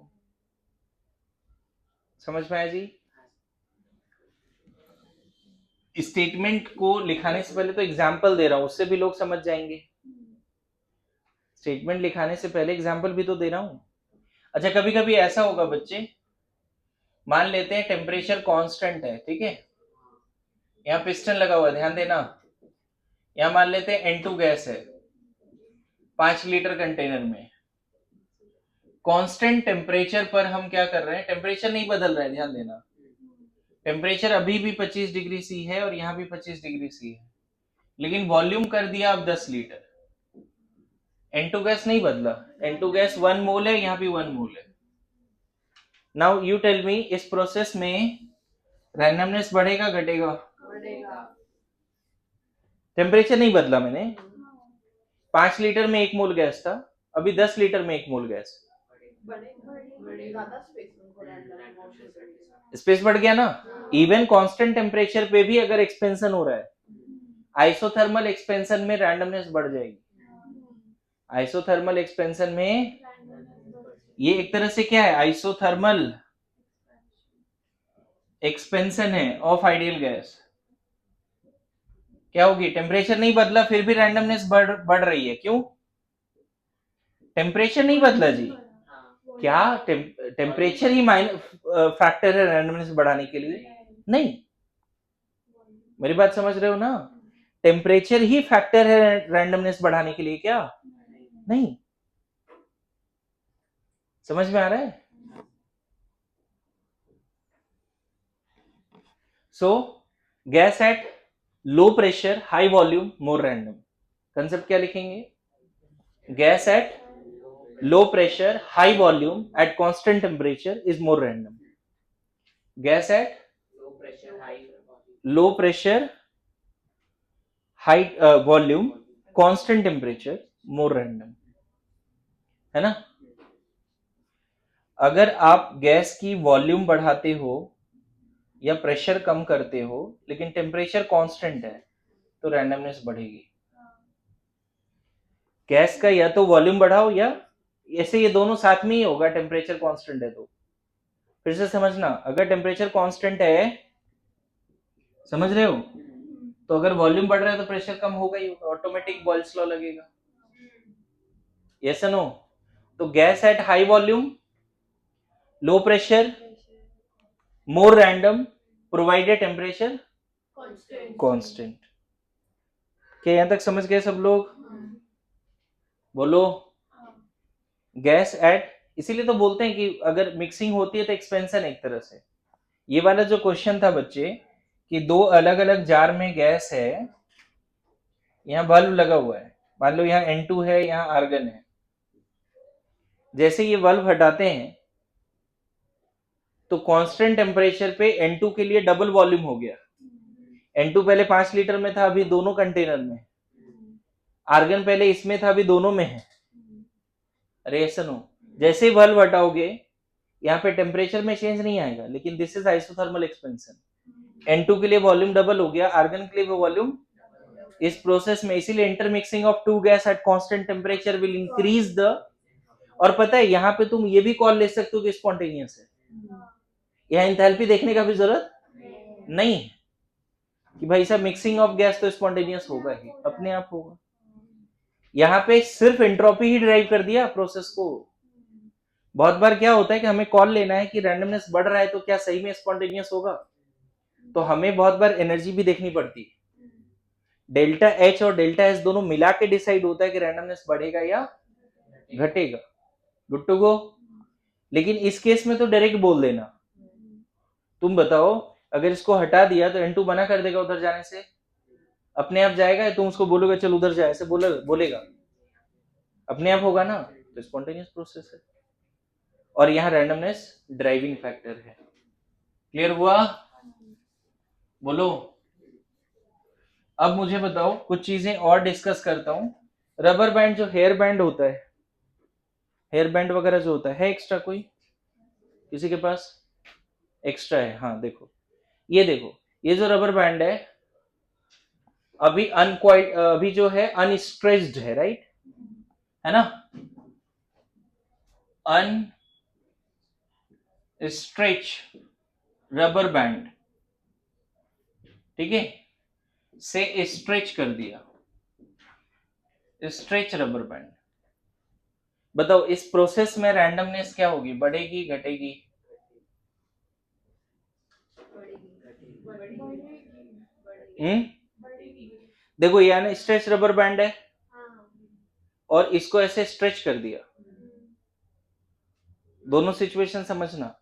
समझ में आया जी? Statement को लिखाने से पहले तो example दे रहा हूं, उससे भी लोग समझ जाएंगे। स्टेटमेंट लिखाने से पहले एग्जाम्पल भी तो दे रहा हूं। अच्छा कभी कभी ऐसा होगा बच्चे, मान लेते हैं टेम्परेचर कांस्टेंट है, ठीक है, यहाँ पिस्टन लगा हुआ है, ध्यान देना, यहाँ मान लेते हैं N2 गैस है 5 लीटर कंटेनर में, कांस्टेंट टेम्परेचर पर हम क्या कर रहे हैं, टेम्परेचर नहीं बदल रहा है, ध्यान देना, टेम्परेचर अभी भी 25 डिग्री सी है और यहाँ भी 25 डिग्री सी है, लेकिन वॉल्यूम कर दिया अब 10 लीटर। N2 गैस नहीं बदला, N2 गैस 1 मोल है, यहाँ भी 1 मोल है। नाउ यू टेल मी, इस प्रोसेस में रैंडमनेस बढ़ेगा घटेगा? टेम्परेचर नहीं बदला मैंने, 5 लीटर में 1 मोल गैस था, अभी 10 लीटर में 1 मोल गैस, स्पेस बढ़ गया ना। इवन कांस्टेंट टेम्परेचर पे भी अगर एक्सपेंशन हो रहा है, आइसोथर्मल एक्सपेंशन में रैंडमनेस बढ़ जाएगी। आइसोथर्मल एक्सपेंशन में ये एक तरह से क्या है, आइसोथर्मल एक्सपेंशन है ऑफ आइडियल गैस। क्या होगी, टेम्परेचर नहीं बदला फिर भी रैंडमनेस बढ़ रही है, क्यों? टेम्परेचर नहीं बदला जी, क्या टेम्परेचर ही फैक्टर है रैंडमनेस बढ़ाने के लिए? नहीं, मेरी बात समझ रहे हो ना? टेम्परेचर ही फैक्टर है रैंडमनेस बढ़ाने के लिए, क्या? नहीं, समझ में आ रहा है? सो gas at low pressure high volume more random, concept क्या लिखेंगे, gas at low pressure high volume at constant temperature is more random. Gas at low pressure high volume constant temperature more random, है ना। अगर आप gas की volume बढ़ाते हो या प्रेशर कम करते हो लेकिन टेम्परेचर कांस्टेंट है तो रैंडमनेस बढ़ेगी। गैस का या तो वॉल्यूम बढ़ाओ या ऐसे ये दोनों साथ में ही होगा, टेम्परेचर कांस्टेंट है तो। फिर से समझना, अगर टेम्परेचर कांस्टेंट है, समझ रहे हो, तो अगर वॉल्यूम बढ़ रहा है तो प्रेशर कम होगा ही होगा, ऑटोमेटिक बॉयल्स लॉ लगेगा। Yes no? तो gas at high volume, low pressure, more random, provided temperature constant. क्या यहां तक समझ गए सब लोग? बोलो। गैस एट, इसीलिए तो बोलते हैं कि अगर मिक्सिंग होती है तो एक्सपेंशन एक तरह से। ये वाला जो क्वेश्चन था बच्चे कि दो अलग अलग जार में गैस है, यहाँ बल्ब लगा हुआ है, मान लो यहाँ N2 है, यहाँ आर्गन है। जैसे ये बल्ब हटाते हैं तो कांस्टेंट टेम्परेचर पे N2 के लिए डबल वॉल्यूम हो गया। N2 पहले 5 लीटर में था, अभी दोनों कंटेनर में। आर्गन पहले इसमें था, अभी दोनों में है। अरे ऐसा नो, जैसे ही बल्ब हटाओगे यहाँ पे टेम्परेचर में चेंज नहीं आएगा, लेकिन this is isothermal expansion. N2 के लिए वॉल्यूम डबल हो गया, आर्गन के लिए वो वॉल्यूम इस प्रोसेस में, इसीलिए intermixing of two gas at constant temperature will increase the. और पता है यहाँ पे तुम ये भी कॉल ले सकते हो कि स्पॉन्टेनियस है। यहाँ इंथैल्पी देखने का भी जरूरत नहीं है कि भाई साहब मिक्सिंग ऑफ गैस तो स्पॉन्टेनियस होगा ही, अपने आप होगा। यहाँ पे सिर्फ एंट्रोपी ही ड्राइव कर दिया प्रोसेस को। बहुत बार क्या होता है कि हमें कॉल लेना है कि रैंडमनेस बढ़ रहा है तो क्या सही में स्पॉन्टेनियस होगा, तो हमें बहुत बार एनर्जी भी देखनी पड़ती है। डेल्टा एच और डेल्टा एस दोनों मिला के डिसाइड होता है कि रैंडमनेस बढ़ेगा या घटेगा। Good to go. लेकिन इस केस में तो डायरेक्ट बोल देना। तुम बताओ, अगर इसको हटा दिया तो N2 मना कर देगा उधर जाने से, अपने आप जाएगा, तुम उसको बोलोगे चल उधर जाए, ऐसे बोलेगा? अपने आप होगा ना, तो स्पॉन्टेनियस प्रोसेस है। और यहाँ रैंडमनेस ड्राइविंग फैक्टर है। क्लियर हुआ? बोलो। अब मुझे बताओ, कुछ चीजें और डिस्कस करता हूं। रबर बैंड, जो हेयर बैंड होता है, हेयर बैंड वगैरह जो होता है एक्स्ट्रा कोई किसी के पास? एक्स्ट्रा है, हाँ देखो, ये देखो, ये जो रबर बैंड है अभी अभी जो है अनस्ट्रेच्ड है, राइट, है ना? अनस्ट्रेच रबर बैंड, ठीक है, से स्ट्रेच कर दिया, स्ट्रेच रबर बैंड। बताओ इस प्रोसेस में रैंडमनेस क्या होगी, बढ़ेगी घटेगी? देखो ये ना स्ट्रेच रबर बैंड है और इसको ऐसे स्ट्रेच कर दिया। दोनों सिचुएशन समझना।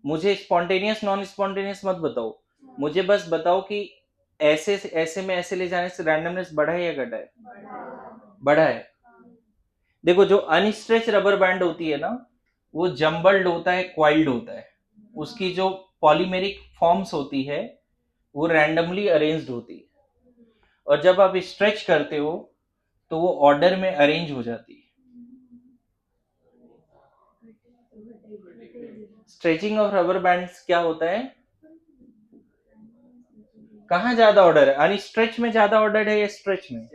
मुझे स्पॉन्टेनियस नॉन स्पॉन्टेनियस मत बताओ, मुझे बस बताओ कि ऐसे में ऐसे ले जाने से रैंडमनेस बढ़ा है या घटा है? बढ़ा है। देखो जो अनस्ट्रेच रबर बैंड होती है ना, वो जम्बल्ड होता है, क्वाइल्ड होता है, उसकी जो पॉलीमेरिक फॉर्म्स होती है वो रैंडमली अरेंज्ड होती है, और जब आप स्ट्रेच करते हो तो वो ऑर्डर में अरेंज हो जाती है। स्ट्रेचिंग ऑफ रबर बैंड्स क्या होता है? कहाँ ज्यादा ऑर्डर है? अनस्ट्रेच में ज्यादा ऑर्डर है या स्ट्रेच में?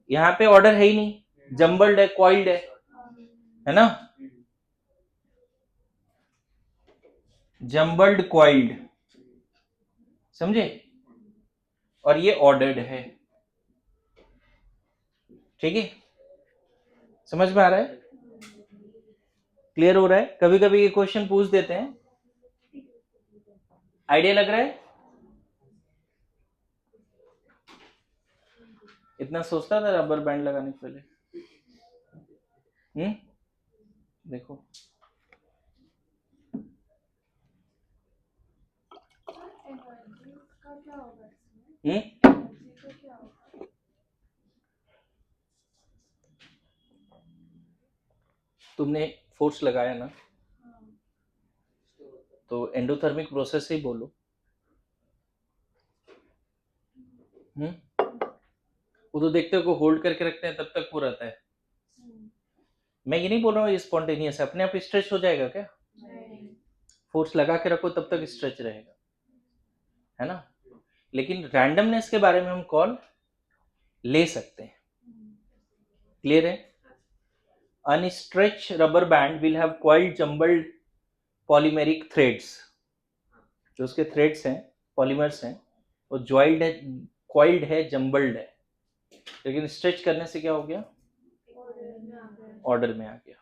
यहाँ पे ऑर्डर है ही नहीं, जम्बल्ड है, क्वाइल्ड है ना? जम्बल्ड क्वाइल्ड, समझे? और ये ऑर्डर्ड है, ठीक है? समझ में आ रहा है? क्लियर हो रहा है? कभी कभी ये क्वेश्चन पूछ देते हैं, आइडिया लग रहा है? इतना सोचता था रबर बैंड लगाने के पहले? देखो एनर्जी का क्या होगा इसमें? एनर्जी का क्या होगा? तुमने फोर्स लगाया ना, तो एंडोथर्मिक प्रोसेस से ही बोलो। वो तो देखते हो को होल्ड करके रखते हैं तब तक वो रहता है, मैं ये नहीं बोल रहा हूँ ये स्पॉन्टेनियस है, अपने आप स्ट्रेच हो जाएगा क्या? नहीं। फोर्स लगा के रखो तब तक स्ट्रेच रहेगा, है ना? लेकिन रैंडमनेस के बारे में हम कॉल ले सकते हैं। क्लियर है? Unstretched rubber band will have coiled jumbled polymeric threads, जो उसके थ्रेड्स हैं, पॉलीमर्स हैं, वो ज्वाइल्ड है, कॉइल्ड है, जम्बल्ड है, लेकिन स्ट्रेच करने से क्या हो गया? ऑर्डर में आ गया।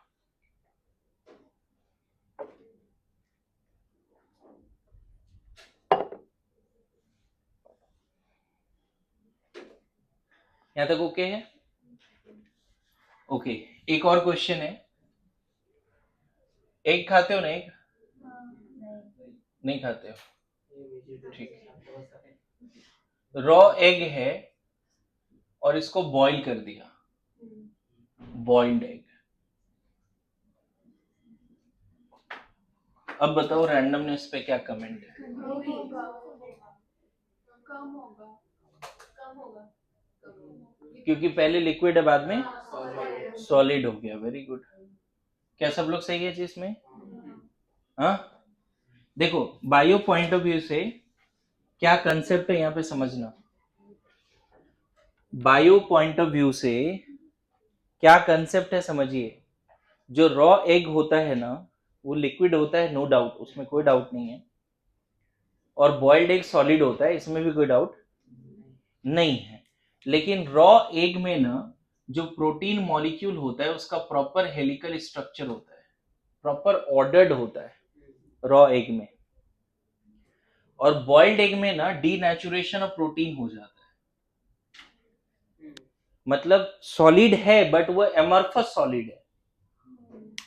यहां तक ओके है? ओके, एक और क्वेश्चन है। एग खाते हो ना? एग नहीं खाते हो, ठीक है। रॉ एग है और इसको बॉईल कर दिया, बॉइल्ड एग। अब बताओ रैंडमनेस पे क्या कमेंट है? कम होगा। क्योंकि पहले लिक्विड है, बाद में सॉलिड हो गया। Very good. क्या सब लोग सही है चीज में? हाँ, देखो बायो पॉइंट ऑफ व्यू से क्या कंसेप्ट है यहाँ पे समझना। बायो पॉइंट ऑफ व्यू से क्या कंसेप्ट है समझिए। जो रॉ एग होता है ना, वो लिक्विड होता है, नो डाउट, उसमें कोई डाउट नहीं है। और बॉइल्ड एग सॉलिड होता है, इसमें भी कोई डाउट नहीं है। लेकिन रॉ एग में ना जो प्रोटीन मॉलिक्यूल होता है उसका प्रॉपर हेलिकल स्ट्रक्चर होता है, प्रॉपर ऑर्डर्ड होता है रॉ एग में। और बॉइल्ड एग में ना डीनेचुरेशन ऑफ प्रोटीन हो जाता है, मतलब सॉलिड है बट वो एमॉर्फस सॉलिड है।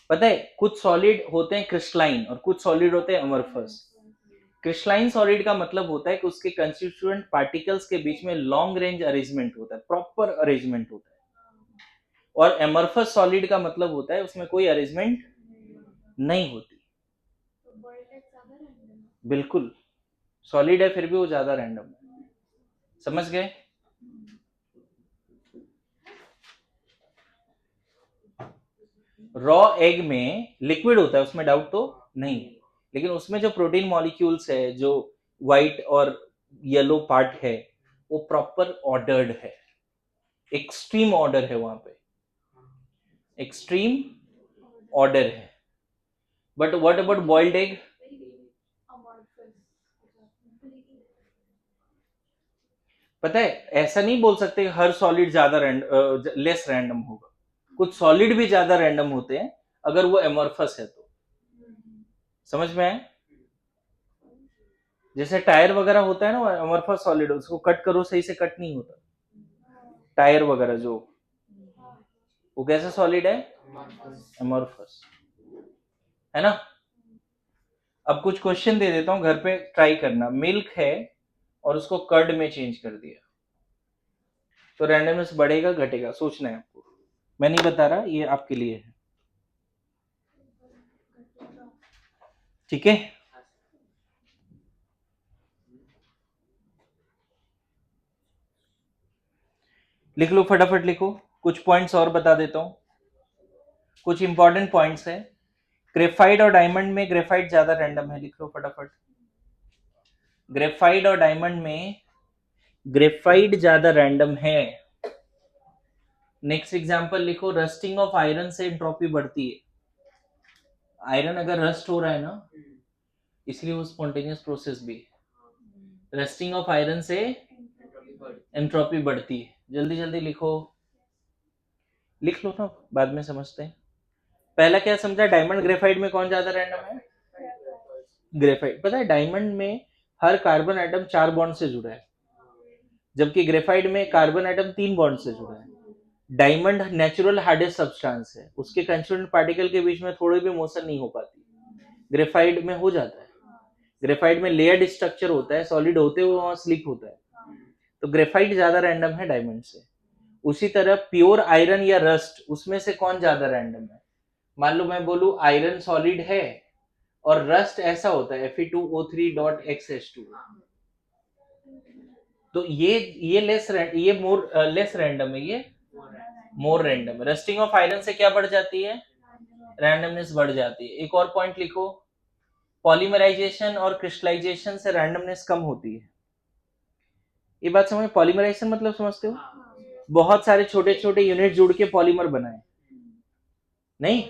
पता है, कुछ सॉलिड होते हैं क्रिस्टलाइन और कुछ सॉलिड होते हैं एमॉर्फस। क्रिस्टलाइन सॉलिड का मतलब होता है कि उसके कंस्टिट्यूएंट पार्टिकल्स के बीच में लॉन्ग रेंज अरेंजमेंट होता है, प्रॉपर अरेंजमेंट होता है। और एमॉर्फस सॉलिड का मतलब होता है उसमें कोई अरेंजमेंट नहीं होती। बिल्कुल सॉलिड है फिर भी वो ज्यादा रैंडम है। समझ गए? रॉ एग में लिक्विड होता है, उसमें डाउट तो नहीं है, लेकिन उसमें जो प्रोटीन मॉलिक्यूल्स है, जो व्हाइट और येलो पार्ट है, वो प्रॉपर ऑर्डर्ड है, एक्सट्रीम ऑर्डर है, वहां पे एक्सट्रीम ऑर्डर है। But what about boiled egg? पता है, ऐसा नहीं बोल सकते हर सॉलिड ज्यादा लेस रैंडम होगा। कुछ सॉलिड भी ज्यादा रैंडम होते हैं अगर वो एमॉर्फस है तो। समझ में आए? जैसे टायर वगैरह होता है ना, एमॉर्फस सॉलिड, उसको कट करो सही से कट नहीं होता। टायर वगैरह जो, वो कैसा सॉलिड है? एमॉर्फस, है ना? अब कुछ क्वेश्चन दे देता हूं, घर पे ट्राई करना। मिल्क है और उसको कर्ड में चेंज कर दिया, तो रैंडमनेस बढ़ेगा घटेगा? सोचना है आपको, मैं नहीं बता रहा, ये आपके लिए है। ठीक है, लिख लो फटाफट लिखो। कुछ पॉइंट्स और बता देता हूं, कुछ इंपॉर्टेंट पॉइंट्स है। ग्रेफाइट और डायमंड में ग्रेफाइट ज्यादा रैंडम है, लिख लो फटाफट। ग्रेफाइट और डायमंड में ग्रेफाइट ज्यादा रैंडम है। नेक्स्ट एग्जांपल लिखो, रस्टिंग ऑफ आयरन से एंट्रोपी बढ़ती है। आयरन अगर रस्ट हो रहा है ना, इसलिए वो स्पॉन्टेनियस प्रोसेस भी है। रस्टिंग ऑफ आयरन से एंट्रोपी बढ़ती है। जल्दी जल्दी लिखो, लिख लो ना, बाद में समझते हैं। पहला क्या समझा? डायमंड ग्रेफाइट में कौन ज्यादा रैंडम है? ग्रेफाइट। पता है डायमंड में हर कार्बन एटम 4 बॉन्ड से जुड़ा है, जबकि ग्रेफाइट में कार्बन एटम 3 बॉन्ड से जुड़ा है। डायमंड नेचुरल हार्डेस्ट सब्सटेंस है, उसके कंस्टिट्यूएंट पार्टिकल के बीच में थोड़ी भी मोशन नहीं हो पाती। ग्रेफाइट में हो जाता है। ग्रेफाइट में लेयर्ड स्ट्रक्चर होता है, सॉलिड होते हुए वहां स्लिप होता है, तो ग्रेफाइट ज्यादा रैंडम है डायमंड से। उसी तरह प्योर आयरन या रस्ट, उसमें से कौन ज्यादा रैंडम है? मान लो मैं बोलूं आयरन सॉलिड है और रस्ट ऐसा होता है Fe2O3.XH2, तो ये लेस रैंडम है, ये मोर रैंडम। रस्टिंग ऑफ आयरन से क्या बढ़ जाती है? रैंडमनेस बढ़ जाती है। एक और पॉइंट लिखो, पॉलीमराइजेशन और क्रिस्टलाइजेशन से रैंडमनेस कम होती है। ये बात समझ, पॉलीमराइजेशन मतलब समझते हो? बहुत सारे छोटे छोटे यूनिट जुड़ के पॉलीमर बनाए, नहीं?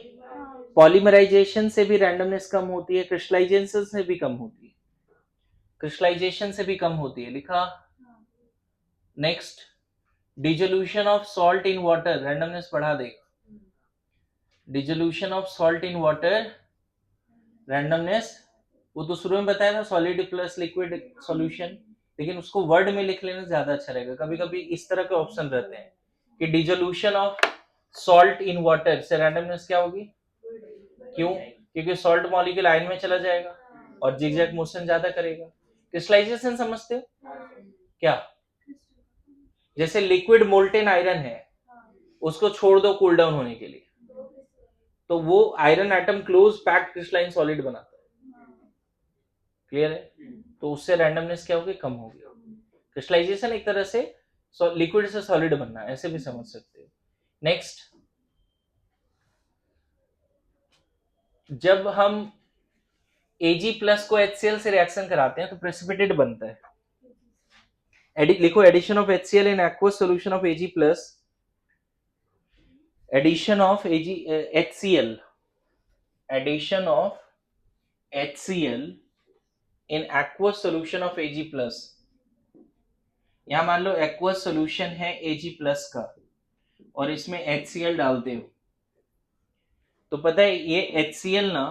पॉलीमराइजेशन से भी रैंडमनेस कम होती है, क्रिस्टलाइजेशन से भी कम होती है, क्रिस्टलाइजेशन से भी कम होती है। लिखा। Next, dissolution of salt in water randomness बढ़ा देगा। Dissolution of salt in water randomness, वो तो शुरू में बताया था, सॉलिड प्लस लिक्विड सॉल्यूशन, लेकिन उसको वर्ड में लिख लेना ज्यादा अच्छा रहेगा। कभी कभी इस तरह के ऑप्शन रहते हैं कि dissolution of salt in water से रैंडमनेस क्या होगी? क्यों? क्योंकि सॉल्ट मॉलिक्यूल आयन में चला जाएगा और जिगजैग मोशन ज्यादा करेगा। क्रिस्टलाइजेशन समझते हो क्या? जैसे लिक्विड मोल्टेन आयरन है, उसको छोड़ दो कूल डाउन होने के लिए, तो वो iron atom close packed crystalline solid बनाता है। क्लियर है? तो उससे रैंडमनेस क्या होगी? कम होगी। क्रिस्टलाइजेशन एक तरह से लिक्विड से सॉलिड बनना, ऐसे भी समझ सकते हो। नेक्स्ट, जब हम Ag प्लस को HCl से रिएक्शन कराते हैं तो प्रेसिपिटेट बनता है। लिखो, addition of HCl in aqueous solution of Ag plus, addition of HCl, addition of HCl in aqueous solution of Ag plus. यहां मान लो एक्वस सॉल्यूशन है Ag प्लस का और इसमें HCl डालते हो, तो पता है ये HCl ना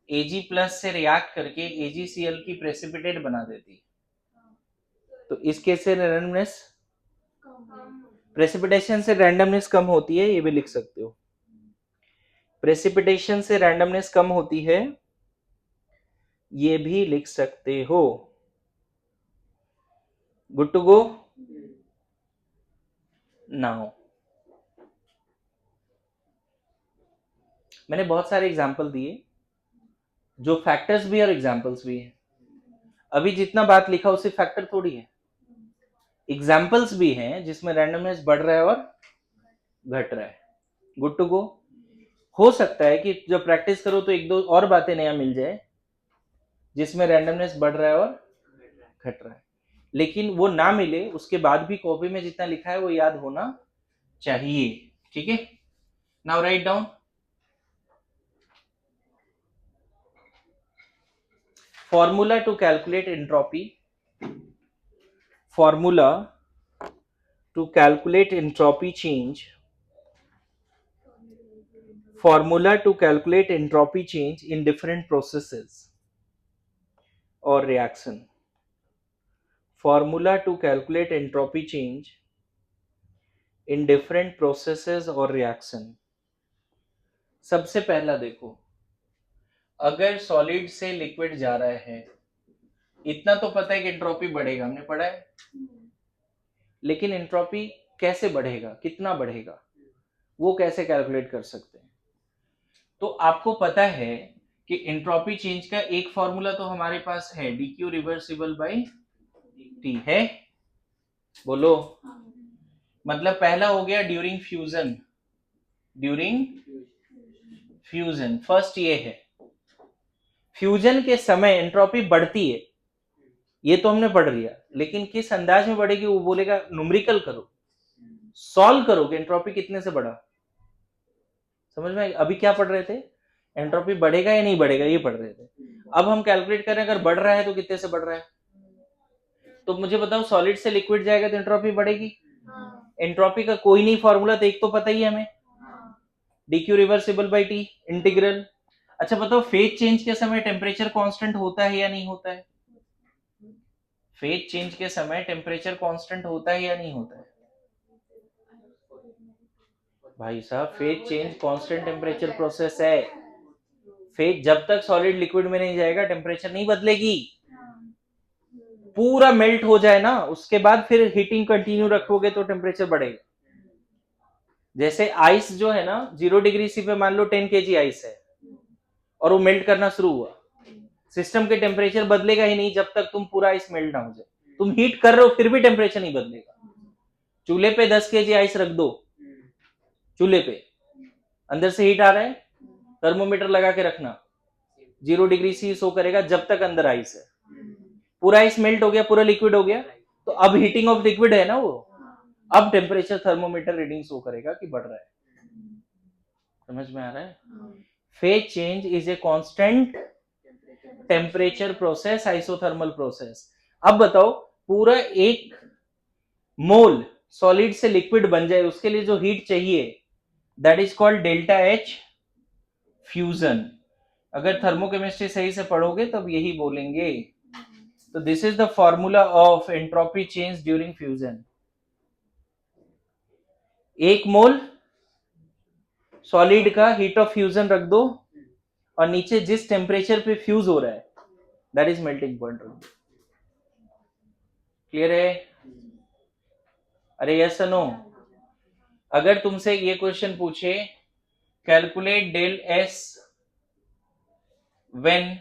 Ag प्लस से रिएक्ट करके AgCl की प्रेसिपिटेट बना देती है। तो इस केस से रैंडमनेस, प्रेसिपिटेशन से रैंडमनेस कम होती है, ये भी लिख सकते हो। प्रेसिपिटेशन से रैंडमनेस कम होती है, ये भी लिख सकते हो। Good to go? नाउ मैंने बहुत सारे एग्जांपल दिए, जो फैक्टर्स भी और एग्जांपल्स भी हैं। अभी जितना बात लिखा उसे फैक्टर थोड़ी है, एग्जांपल्स भी हैं जिसमें रैंडमनेस बढ़ रहा है और घट रहा है। Good to go? हो सकता है कि जब प्रैक्टिस करो तो एक दो और बातें नया मिल जाए जिसमें रैंडमनेस बढ़ रहा है और घट रहा है, लेकिन वो ना मिले उसके बाद भी कॉपी में जितना लिखा है वो याद होना चाहिए। ठीक है? Now write down. Formula to calculate entropy, formula to calculate entropy change, formula to calculate entropy change in different processes or reaction. Formula to calculate entropy change in different processes or reaction. सबसे पहला देखो, अगर solid से liquid जा रहा है, इतना तो पता है कि एंट्रोपी बढ़ेगा, हमने पढ़ा है, लेकिन एंट्रोपी कैसे बढ़ेगा, कितना बढ़ेगा, वो कैसे कैलकुलेट कर सकते हैं? तो आपको पता है कि एंट्रोपी चेंज का एक फॉर्मूला तो हमारे पास है, dq रिवर्सिबल बाई t है। बोलो, मतलब पहला हो गया during fusion, during fusion first ये है, फ्यूजन के समय एंट्रोपी बढ़ती है, ये तो हमने पढ़ लिया, लेकिन किस अंदाज में बढ़ेगी वो बोलेगा, न्यूमेरिकल करो, सॉल्व करो कि एंट्रोपी कितने से बढ़ा। समझ में? अभी क्या पढ़ रहे थे? एंट्रोपी बढ़ेगा या नहीं बढ़ेगा, ये पढ़ रहे थे। अब हम कैलकुलेट कर रहे हैं अगर बढ़ रहा है तो कितने से बढ़ रहा है। तो मुझे बताओ, सॉलिड से लिक्विड जाएगा तो एंट्रोपी बढ़ेगी। एंट्रोपी का कोई नहीं फॉर्मूला, तो एक तो पता ही है हमें, dq reversible by t integral. अच्छा बताओ, फेज चेंज के समय टेम्परेचर कांस्टेंट होता है या नहीं होता है? फेज चेंज के समय टेम्परेचर कांस्टेंट होता है या नहीं होता है? भाई साहब, phase change constant temperature process है। फेज जब तक सॉलिड लिक्विड में नहीं जाएगा टेम्परेचर नहीं बदलेगी, पूरा मेल्ट हो जाए ना उसके बाद फिर हीटिंग कंटिन्यू रखोगे तो टेम्परेचर बढ़ेगा। जैसे आइस जो है ना 0 डिग्री सी पे मान लो 10 kg आइस है और वो मेल्ट करना शुरू हुआ, सिस्टम के टेम्परेचर बदलेगा ही नहीं जब तक तुम पूरा आइस मेल्ट ना हो जाए। तुम हीट कर रहे हो फिर भी टेम्परेचर नहीं बदलेगा। चूल्हे पे 10 kg आइस रख दो, चूल्हे पे अंदर से हीट आ रहा है, थर्मोमीटर लगा के रखना, 0 डिग्री सी शो करेगा जब तक अंदर आइस है। पूरा आइस मेल्ट हो गया, पूरा लिक्विड हो गया, तो अब हीटिंग ऑफ लिक्विड है ना वो, अब टेम्परेचर थर्मोमीटर रीडिंग शो करेगा कि बढ़ रहा है। समझ में आ रहा है? Phase change is a constant temperature process, isothermal process. अब बताओ, पूरा 1 मोल सॉलिड से लिक्विड बन जाए, उसके लिए जो हीट चाहिए, that is called delta H fusion. अगर थर्मोकेमिस्ट्री सही से पढ़ोगे तब यही बोलेंगे। तो this is the formula of entropy change during fusion. 1 mole solid का हीट ऑफ फ्यूजन रख दो, और नीचे जिस टेम्परेचर पे फ्यूज हो रहा है, दैट इज मेल्टिंग पॉइंट रख दो। क्लियर है? अरे यस नो? अगर तुमसे ये क्वेश्चन पूछे, calculate del S when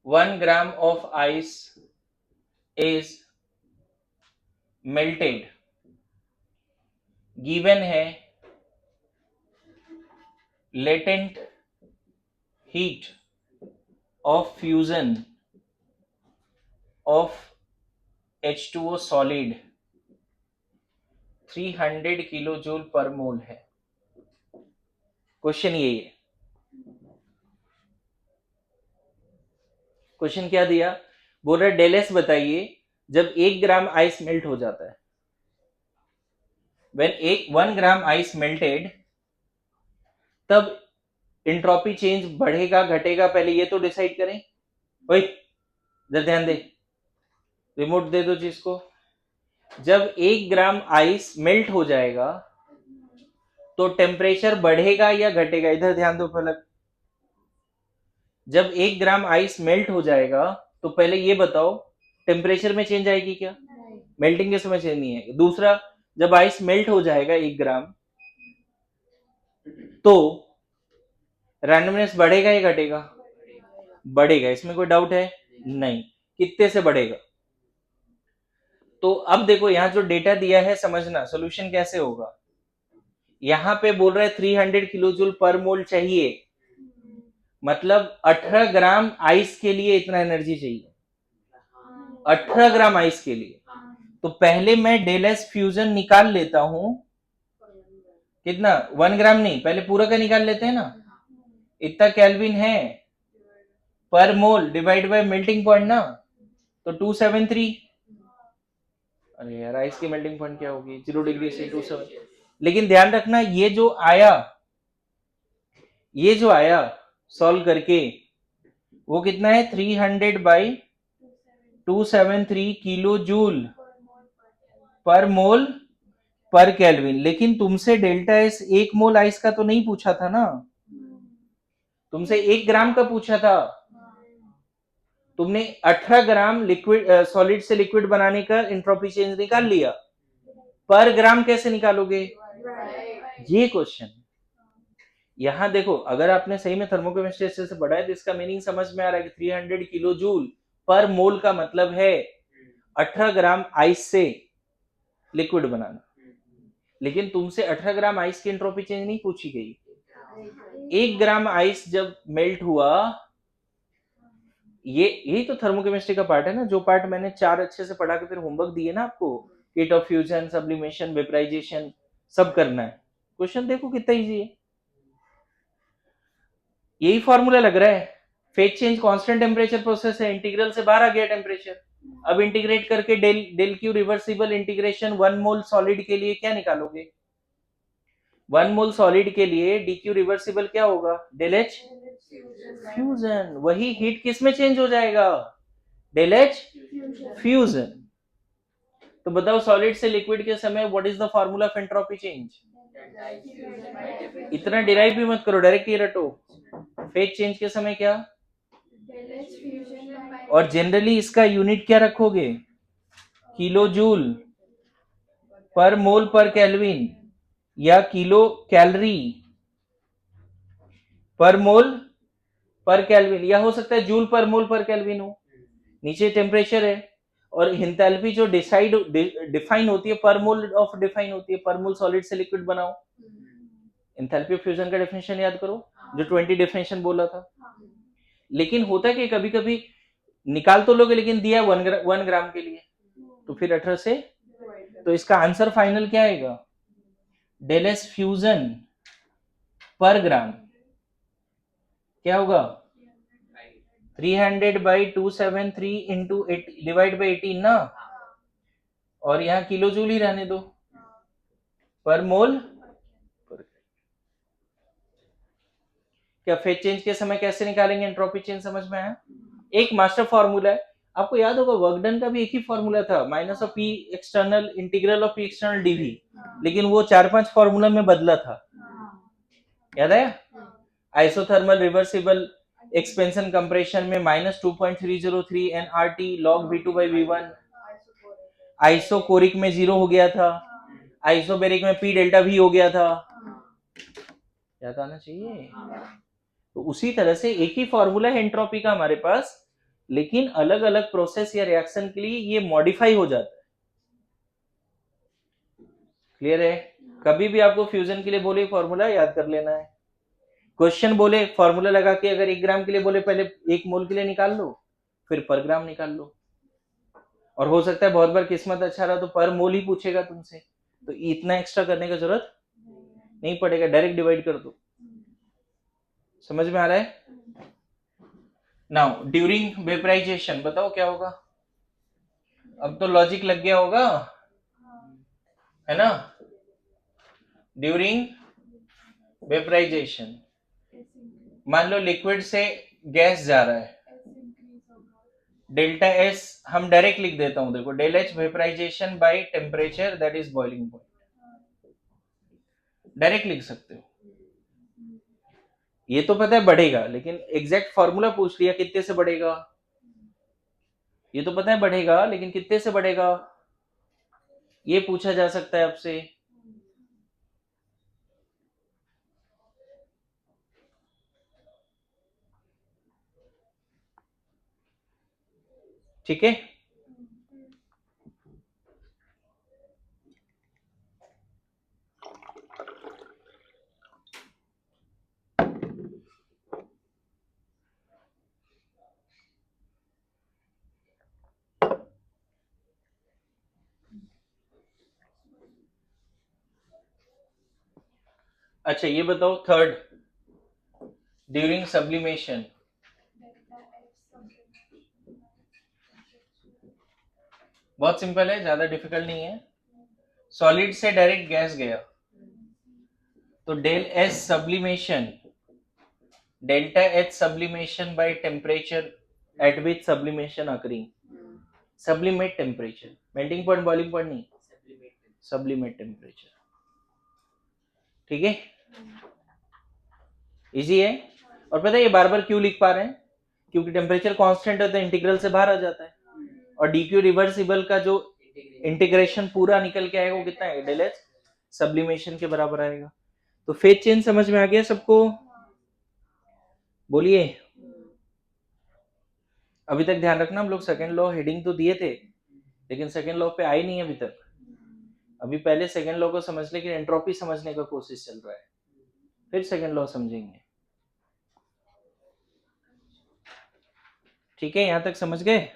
1 gram of ice is melted, given है latent heat of fusion of H2O solid 300 kilo joule पर मोल है। क्वेश्चन यही है। क्वेश्चन क्या दिया? बोल रहा डेल एस बताइए जब 1 ग्राम आइस मेल्ट हो जाता है, व्हेन 1 ग्राम आइस मेल्टेड, तब एंट्रोपी चेंज बढ़ेगा घटेगा, पहले ये तो डिसाइड करें। ओए जरा ध्यान दे, रिमोट दे दो जिसको। जब 1 ग्राम आइस मेल्ट हो जाएगा तो टेम्परेचर बढ़ेगा या घटेगा? इधर ध्यान दो फलक। जब 1 ग्राम आइस मेल्ट हो जाएगा तो पहले ये बताओ, टेम्परेचर में चेंज आएगी क्या? मेल्टिंग के समय चेंज नहीं है। दूसरा, जब आइस मेल्ट हो जाएगा 1 ग्राम, तो रैंडमनेस बढ़ेगा या घटेगा? बढ़ेगा। इसमें कोई डाउट है? नहीं। कितने से बढ़ेगा? तो अब देखो, यहां जो डेटा दिया है समझना, सॉल्यूशन कैसे होगा। यहां पे बोल रहा है 300 किलो जूल पर मोल चाहिए, मतलब 18 ग्राम आइस के लिए इतना एनर्जी चाहिए। 18 ग्राम आइस के लिए। तो पहले मैं डेल एस फ्यूजन निकाल लेता हूं। कितना? 1 ग्राम नहीं, पहले पूरा का निकाल लेते हैं ना। इतना केल्विन है पर मोल डिवाइड बाय मेल्टिंग पॉइंट ना, तो 273। अरे यार, आइस की मेल्टिंग पॉइंट क्या होगी? 0 डिग्री से 27। लेकिन ध्यान रखना, ये जो आया सॉल्व करके, वो कितना है? 300 बाई 273 किलो जूल पर मोल पर केल्विन। लेकिन तुमसे डेल्टा एस 1 मोल आइस का तो नहीं पूछा था ना, तुमसे 1 ग्राम का पूछा था। तुमने 18 ग्राम लिक्विड सॉलिड से लिक्विड बनाने का एंट्रोपी चेंज निकाल लिया, पर ग्राम कैसे निकालोगे? ये क्वेश्चन। यहां देखो, अगर आपने सही में थर्मोकेमिस्ट्री से पढ़ा है तो इसका मीनिंग समझ में आ रहा है कि 300 किलो जूल पर मोल का मतलब है 18 ग्राम आइस से लिक्विड बनाना। लेकिन तुमसे 18 ग्राम आइस की एंट्रोपी चेंज नहीं पूछी गई। 1 ग्राम आइस जब मेल्ट हुआ, यही तो थर्मोकेमिस्ट्री का पार्ट है ना, जो पार्ट मैंने 4 अच्छे से पढ़ा के फिर होमवर्क दिए ना आपको, heat of fusion, sublimation, vaporization, सब करना है। क्वेश्चन देखो कितना इजी है। यही फॉर्मूला लग रहा है। Phase change constant temperature process है, इंटीग्रल से बाहर आ गया टेम्परेचर। अब इंटीग्रेट करके डेल क्यू रिवर्सिबल इंटीग्रेशन 1 मोल सॉलिड के लिए क्या निकालोगे? 1 मोल सॉलिड के लिए डी क्यू रिवर्सिबल क्या होगा? Del H fusion. वही हीट किस में चेंज हो जाएगा? Del H fusion. तो बताओ, सॉलिड से लिक्विड के समय what is the formula of entropy change? इतना डिराइव भी मत करो, डायरेक्ट ये रटो। फेज चेंज के समय क्या? और जनरली इसका यूनिट क्या रखोगे? किलो जूल पर मोल पर केल्विन, या किलो कैलोरी पर मोल पर केल्विन, या हो सकता है जूल पर मोल पर केल्विन हो। नीचे टेम्परेचर है, और एंथैल्पी जो डिफाइन होती है पर मोल ऑफ डिफाइन होती है, पर मोल सॉलिड से लिक्विड बनाओ। एंथैल्पी ऑफ फ्यूजन का डेफिनेशन याद करो, जो 20 डेफिनेशन बोला था। लेकिन होता है कि कभी कभी निकाल तो लोगे लेकिन दिया 1 ग्राम के लिए, तो फिर 18 से, तो इसका आंसर फाइनल क्या आएगा, डेल एस फ्यूजन पर ग्राम क्या होगा 300/273 इंटू डिवाइड बाई 18 ना, और यहाँ किलो जूल ही रहने दो, पर मोल। क्या फेज चेंज के समय कैसे निकालेंगे एंट्रोपी चेंज, समझ में आया। एक मास्टर फॉर्मूला है, आपको याद होगा वर्क डन का भी एक ही फॉर्मूला था, minus of P external integral of P external dV, लेकिन वो 4-5 फॉर्मूला में बदला था, याद है। आइसोथर्मल रिवर्सिबल एक्सपेंशन कंप्रेशन में -2.303 एनआरटी लॉग V2/V1, आइसोकोरिक में 0 हो गया था, आइसोबेरिक में पी डेल्टा वी हो गया था, याद आना चाहिए। तो उसी तरह से एक ही फॉर्मूला है एंट्रोपी का हमारे पास, लेकिन अलग अलग प्रोसेस या रिएक्शन के लिए ये मॉडिफाई हो जाता है। क्लियर है। कभी भी आपको फ्यूजन के लिए बोले फॉर्मूला याद कर लेना है, क्वेश्चन बोले फॉर्मूला लगा के, अगर 1 ग्राम के लिए बोले पहले 1 मोल के लिए निकाल लो, फिर पर ग्राम निकाल लो, और हो सकता है बहुत बार किस्मत अच्छा रहा तो पर मोल ही पूछेगा तुमसे, तो इतना एक्स्ट्रा करने का जरूरत नहीं पड़ेगा, डायरेक्ट डिवाइड कर दो। समझ में आ रहा है। नाउ ड्यूरिंग वेपराइजेशन बताओ क्या होगा, अब तो लॉजिक लग गया होगा, है ना। ड्यूरिंग वेपराइजेशन मान लो लिक्विड से गैस जा रहा है, डेल्टा एस हम डायरेक्ट लिख देता हूं, देखो del H vaporization by temperature that is boiling point, direct लिख सकते हो। ये तो पता है बढ़ेगा, लेकिन एग्जैक्ट फॉर्मूला पूछ लिया कितने से बढ़ेगा, ये तो पता है बढ़ेगा लेकिन कितने से बढ़ेगा, ये पूछा जा सकता है आपसे। ठीक है। अच्छा ये बताओ थर्ड, ड्यूरिंग सब्लिमेशन, बहुत सिंपल है, ज्यादा डिफिकल्ट नहीं है। सॉलिड से डायरेक्ट गैस गया तो del S sublimation delta H sublimation by temperature at which sublimation occurring, sublimate temperature, melting point boiling point नहीं, सब्लिमेट टेम्परेचर। ठीक है, इजी है। और पता है ये बार बार क्यों लिख पा रहे हैं, क्योंकि टेम्परेचर कांस्टेंट है तो इंटीग्रल से बाहर आ जाता है, और डीक्यू रिवर्सिबल का जो इंटीग्रेशन पूरा निकल के आएगा वो कितना है, डेल एच सब्लिमेशन के बराबर आएगा। तो फेज चेंज समझ में आ गया सबको, बोलिए। अभी तक ध्यान रखना, हम लोग सेकेंड लॉ हेडिंग तो दिए थे लेकिन सेकेंड लॉ पे आई नहीं है अभी तक। अभी पहले सेकेंड लॉ को समझ ले कि एंट्रोपी समझने का कोशिश चल रहा है, फिर सेकेंड लॉ समझेंगे। ठीक है, यहां तक समझ गए।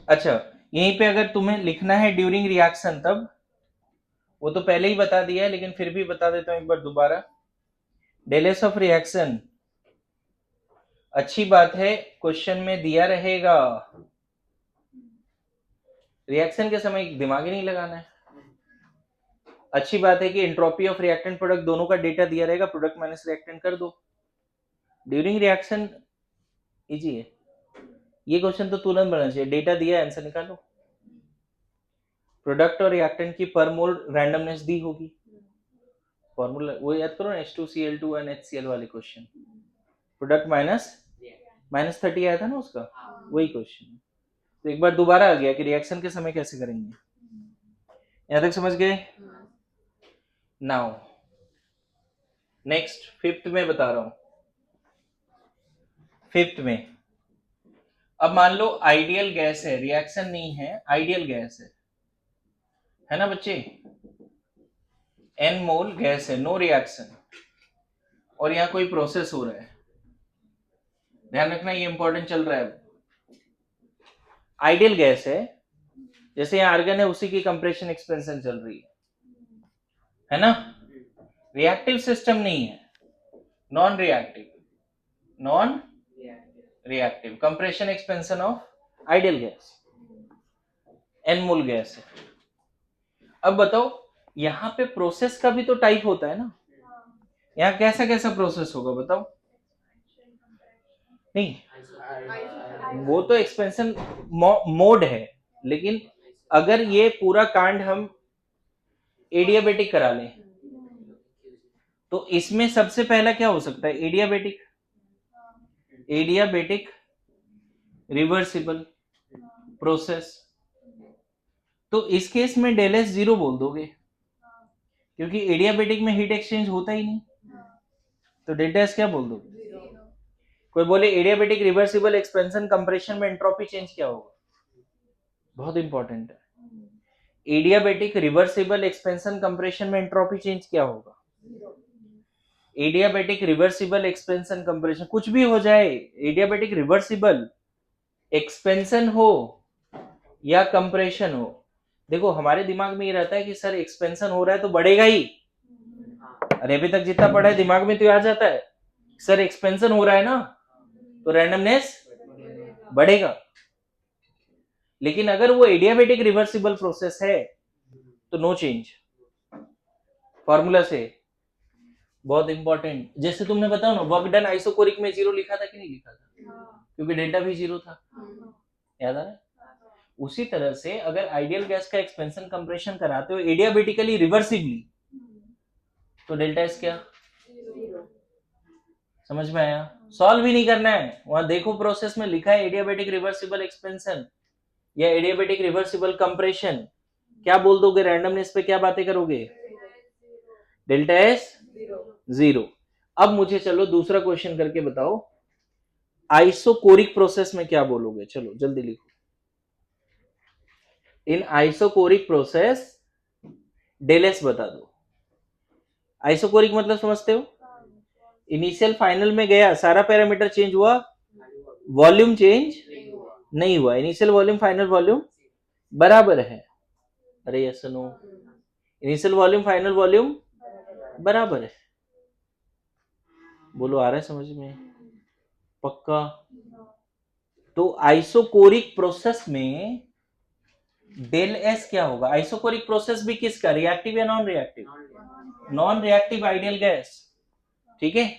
अच्छा यहीं पे अगर तुम्हें लिखना है ड्यूरिंग रिएक्शन तब, वो तो पहले ही बता दिया है लेकिन फिर भी बता देता हूं एक बार दोबारा। डेल एस ऑफ रिएक्शन, अच्छी बात है क्वेश्चन में दिया रहेगा, रिएक्शन के समय दिमाग ही नहीं लगाना है। अच्छी बात है कि एंट्रोपी ऑफ रिएक्टेंट प्रोडक्ट दोनों का डेटा दिया रहेगा, प्रोडक्ट माइनस रिएक्टेंट कर दो। ड्यूरिंग रिएक्शन इजी है, ये क्वेश्चन तो तुरंत बनना चाहिए, डेटा दिया आंसर निकालो। प्रोडक्ट और रिएक्टेंट की पर मोल रैंडमनेस दी होगी, फॉर्मूला वो याद करो ना, H2Cl2 and HCl वाले क्वेश्चन, प्रोडक्ट -30 आया था ना उसका, वही क्वेश्चन। तो एक बार दोबारा आ गया कि रिएक्शन के समय कैसे करेंगे, यहां तक समझ गए। नाउ नेक्स्ट फिफ्थ में बता रहा हूं, फिफ्थ में अब मान लो आइडियल गैस है, रिएक्शन नहीं है, आइडियल गैस है ना बच्चे, n मोल गैस है, नो रिएक्शन, और यहाँ कोई प्रोसेस हो रहा है, ध्यान रखना ये इंपॉर्टेंट चल रहा है। आइडियल गैस है, जैसे यहाँ आर्गन है उसी की कंप्रेशन एक्सपेंशन चल रही है ना, रिएक्टिव सिस्टम नहीं है, non reactive compression expansion of ideal gas, n mole gas है। अब बताओ यहाँ पे प्रोसेस का भी तो टाइप होता है ना, यहाँ कैसा कैसा प्रोसेस होगा बताओ? नहीं, वो तो एक्सपेंशन मोड है, लेकिन अगर ये पूरा कांड हम एडियाबेटिक करा लें तो इसमें सबसे पहला क्या हो सकता है? Adiabatic reversible process. तो इस केस में डेल एस 0 बोल दोगे, क्योंकि एडियाबेटिक में हीट एक्सचेंज होता ही नहीं, तो डेल्टा एस क्या बोल दोगे? कोई बोले एडियाबेटिक रिवर्सिबल एक्सपेंशन कंप्रेशन में एंट्रोपी चेंज क्या होगा? बहुत इंपॉर्टेंट है, एडियाबेटिक रिवर्सिबल एक्सपेंशन कंप्रेशन में एंट्रोपी चेंज क्या होगा? एडियाबेटिक रिवर्सिबल एक्सपेंशन कंप्रेशन, कुछ भी हो जाए, एडियाबेटिक रिवर्सिबल एक्सपेंशन हो या कंप्रेशन हो, देखो हमारे दिमाग में ये रहता है कि सर एक्सपेंशन हो रहा है तो बढ़ेगा ही, अरे अभी तक जितना पढ़ा है दिमाग में तो आ जाता है, सर एक्सपेंशन हो रहा है ना तो रैंडमनेस बढ़ेगा। लेकिन अगर वो एडियाबेटिक रिवर्सिबल प्रोसेस है तो नो चेंज, फॉर्मूला से। बहुत इंपॉर्टेंट, जैसे तुमने बताओ ना वर्क डन आइसोकोरिक में 0 लिखा था कि नहीं लिखा था? क्योंकि डेल्टा भी 0 था, याद आ रहा है? उसी तरह से अगर आइडियल गैस का एक्सपेंशन कंप्रेशन कराते हो एडियाबेटिकली रिवर्सिबली तो डेल्टा एस क्या? समझ में आया? सॉल्व भी नहीं करना है, वहां देखो प्रोसेस में लिखा है एडियाबेटिक रिवर्सिबल एक्सपेंशन या एडियाबेटिक रिवर्सिबल कंप्रेशन, क्या बोल दोगे? रैंडमनेस पे क्या बातें करोगे? Delta S 0। अब मुझे चलो दूसरा क्वेश्चन करके बताओ, आइसोकोरिक प्रोसेस में क्या बोलोगे? चलो जल्दी लिखो। In isochoric process del S बता दो। आइसोकोरिक मतलब समझते हो? इनिशियल फाइनल में गया, सारा पैरामीटर चेंज हुआ, वॉल्यूम चेंज नहीं हुआ, इनिशियल वॉल्यूम फाइनल वॉल्यूम बराबर है। अरे yes no, initial volume final volume बराबर है, बोलो आ रहा है समझ में? पक्का? तो आइसोकोरिक प्रोसेस में डेल एस क्या होगा? आइसोकोरिक प्रोसेस भी किसका, रिएक्टिव या non reactive? Non reactive ideal gas, ठीक है।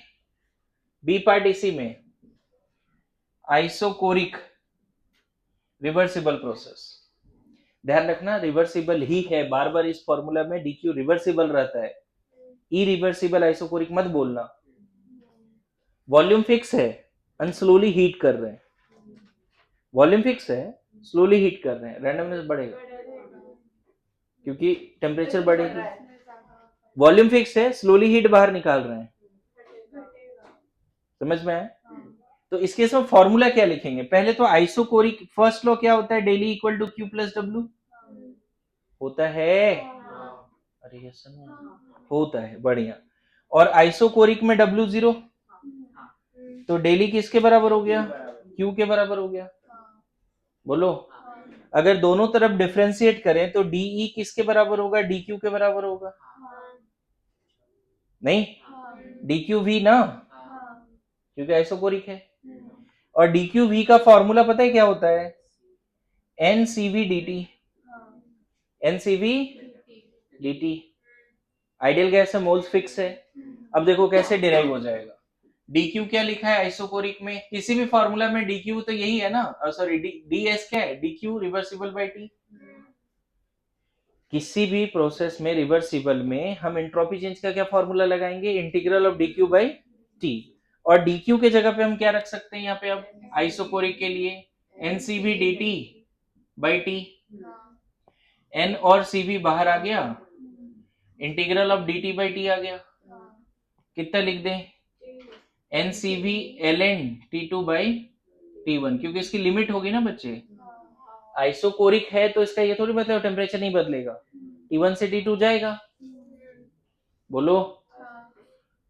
बी पार्ट इसी में, आइसोकोरिक रिवर्सिबल प्रोसेस, ध्यान रखना रिवर्सिबल ही है, बार बार इस फॉर्मूला में डीक्यू रिवर्सिबल रहता है, इरिवर्सिबल आइसोकोरिक मत बोलना। वॉल्यूम फिक्स है, अनस्लोली हीट कर रहे हैं, वॉल्यूम फिक्स है, स्लोली हीट कर रहे हैं, रैंडमनेस बढ़ेगा क्योंकि टेम्परेचर बढ़ेगी। वॉल्यूम फिक्स है, स्लोली हीट बाहर निकाल रहे हैं, समझ में आया? तो इस केस में फॉर्मूला क्या लिखेंगे? पहले तो आइसोकोरिक फर्स्ट लॉ क्या होता है? Del E equal to Q plus W होता है, अरे यस होता है, बढ़िया। और आइसोकोरिक में डब्ल्यू 0, तो डेली किसके बराबर हो गया? क्यू के बराबर हो गया, बोलो। अगर दोनों तरफ डिफरेंशिएट करें तो डीई किसके बराबर होगा? डी क्यू के बराबर होगा, नहीं डी क्यू वी ना, क्योंकि आइसोकोरिक है। और डी क्यू वी का फॉर्मूला पता है क्या होता है? N C V d T, n C V d T, ideal gas है, मोल्स फिक्स है। अब देखो कैसे डिराइव हो जाएगा, डी क्यू क्या लिखा है आइसोकोरिक में? किसी भी फॉर्मूला में डी क्यू तो यही है ना, सॉरी डी एस क्या है? D Q reversible by T. किसी भी प्रोसेस में रिवर्सिबल में हम एंट्रोपी चेंज का क्या फॉर्मूला लगाएंगे? Integral of D Q by T. और डी क्यू के जगह पे हम क्या रख सकते हैं यहाँ पे? अब आइसोकोरिक के लिए n C V D T by T, N और सीवी बाहर आ गया, integral of D T by T आ गया, कितना लिख दें? N C V L N T two by T1, क्योंकि इसकी लिमिट होगी ना बच्चे। आइसोकोरिक है तो इसका ये थोड़ी मतलब टेम्परेचर नहीं बदलेगा, T1 से T2 जाएगा, बोलो।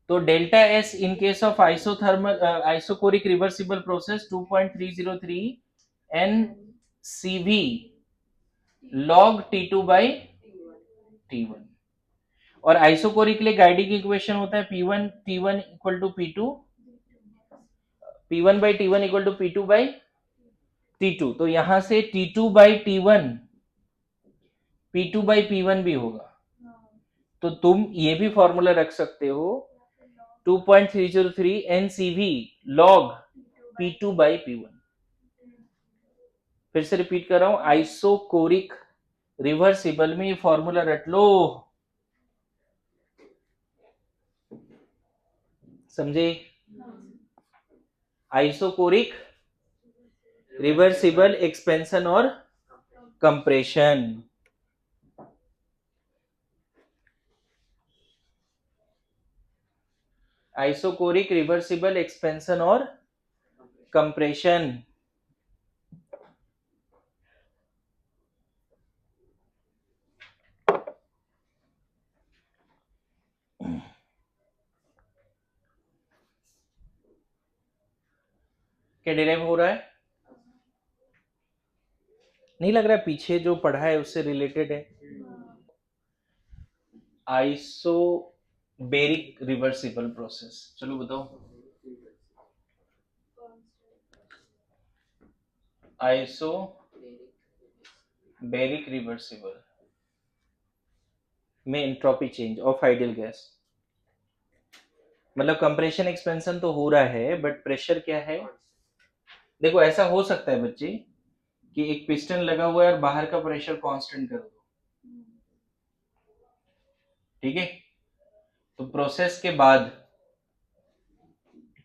तो delta S in case of isothermal isochoric reversible process 2.303 n CV log T2 by T1। और आइसोकोरिक के लिए गाइडिंग इक्वेशन होता है P1 T1 equal to P2, P1 by T1 equal to P2 by T2। तो यहां से T2 by T1 P2 by P1 भी होगा। तो तुम ये भी फॉर्मूला रख सकते हो 2.303 NCV log P2 by P1। फिर से रिपीट कर रहा हूं, आइसोकोरिक रिवर्सिबल में ये फॉर्मूला रट लो, समझे? आइसोकोरिक रिवर्सिबल एक्सपेंशन और कंप्रेशन। आइसोकोरिक रिवर्सिबल एक्सपेंशन और कंप्रेशन। क्या डिराइव हो रहा है? नहीं लग रहा है पीछे जो पढ़ा है उससे रिलेटेड है? आइसोबेरिक रिवर्सिबल प्रोसेस, चलो बताओ। आइसोबेरिक रिवर्सिबल में entropy change of ideal gas, मतलब कंप्रेशन एक्सपेंशन तो हो रहा है बट प्रेशर क्या है? देखो ऐसा हो सकता है बच्चे कि एक पिस्टन लगा हुआ है और बाहर का प्रेशर कांस्टेंट कर दो, ठीक है? तो प्रोसेस के बाद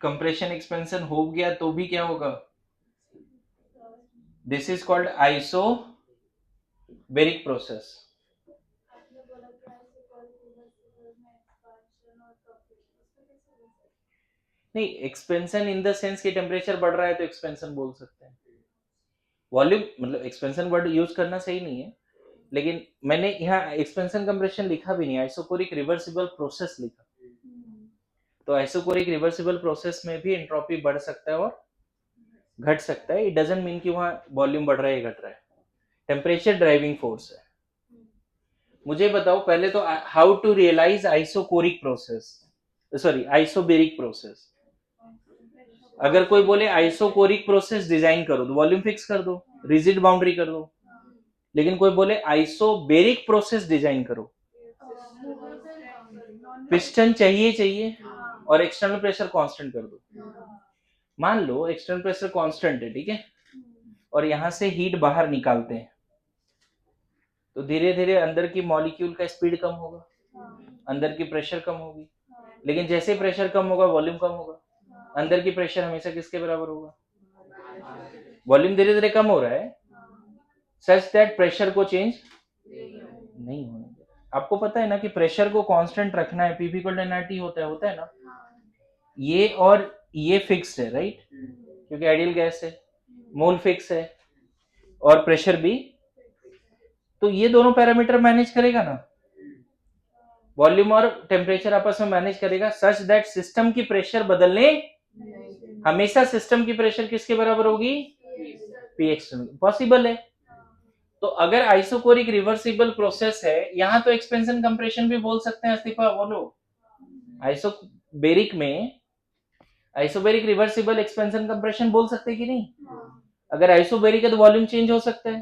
कंप्रेशन एक्सपेंशन हो गया तो भी क्या होगा? This is called isobaric process. नहीं, एक्सपेंशन इन द सेंस कि टेम्परेचर बढ़ रहा है तो एक्सपेंशन बोल सकते हैं। वॉल्यूम मतलब एक्सपेंशन वर्ड यूज करना सही नहीं है, लेकिन मैंने यहाँ एक्सपेंशन कंप्रेशन लिखा भी नहीं, आइसोकोरिक रिवर्सिबल प्रोसेस लिखा। तो आइसोकोरिक रिवर्सिबल प्रोसेस में भी एंट्रोपी बढ़ सकता है और घट सकता है। इट डजंट मीन कि वहां वॉल्यूम बढ़ रहा है या घट रहा है, टेम्परेचर ड्राइविंग फोर्स है। मुझे बताओ पहले तो how to realise isochoric process, sorry isobaric process. अगर कोई बोले आइसोकोरिक प्रोसेस डिजाइन करो तो वॉल्यूम फिक्स कर दो, रिजिड बाउंड्री कर दो। लेकिन कोई बोले आइसोबेरिक प्रोसेस डिजाइन करो, पिस्टन चाहिए और एक्सटर्नल प्रेशर कांस्टेंट कर दो। मान लो एक्सटर्नल प्रेशर कांस्टेंट है, ठीक है, और यहां से हीट बाहर निकालते हैं तो धीरे धीरे अंदर की मॉलिक्यूल का स्पीड कम होगा, अंदर की प्रेशर कम होगी। लेकिन जैसे प्रेशर कम होगा वॉल्यूम कम होगा। अंदर की प्रेशर हमेशा किसके बराबर होगा? वॉल्यूम धीरे धीरे कम हो रहा है सच दैट प्रेशर को चेंज नहीं होने दे। आपको पता है ना कि प्रेशर को कांस्टेंट रखना है, P इक्वल टू nRT होता है ना। ये और ये फिक्स्ड है, राइट, क्योंकि आइडियल गैस है, मोल फिक्स है और प्रेशर भी। तो ये दोनों पैरामीटर मैनेज करेगा ना, वॉल्यूम और टेम्परेचर आपस में मैनेज करेगा सच दैट सिस्टम की प्रेशर बदलने, हमेशा सिस्टम की प्रेशर किसके बराबर होगी? P external. पॉसिबल है। तो अगर आइसोकोरिक रिवर्सिबल प्रोसेस है, यहां तो एक्सपेंशन कंप्रेशन भी बोल सकते हैं अस्तिफा, बोलो। आइसोबेरिक में आइसोबेरिक रिवर्सिबल एक्सपेंशन कंप्रेशन बोल सकते हैं कि नहीं? अगर आइसोबेरिक है तो वॉल्यूम चेंज हो सकता है।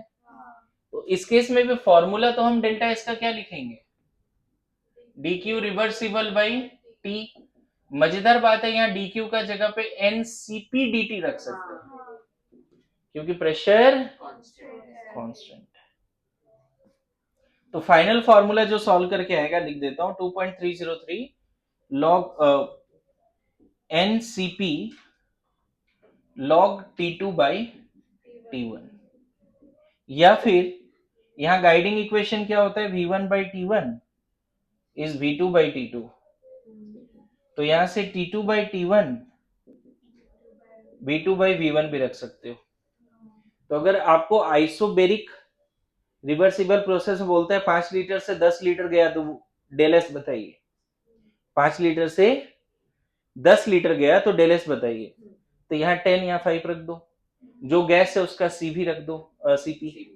तो इस केस में भी फॉर्मूला तो हम डेल्टा एस का क्या लिखेंगे? dq reversible by t। मजेदार बात है यहाँ dq का जगह पे ncp dt रख सकते हैं क्योंकि प्रेशर कांस्टेंट। तो फाइनल फॉर्मूला जो सॉल्व करके आएगा लिख देता हूं, 2.303 log ncp log t2 by t1। या फिर यहां गाइडिंग इक्वेशन क्या होता है? v1 by t1 is v2 by t2। तो यहां से t2 by t1 V2/V1 भी रख सकते हो। तो अगर आपको आइसोबेरिक रिवर्सिबल प्रोसेस में बोलता है 5 लीटर से 10 लीटर गया तो डेल एस बताइए। 5 लीटर से 10 लीटर गया तो डेल एस बताइए। तो यहाँ 10 यहाँ 5 रख दो, जो गैस है उसका सी भी रख दो, सीपी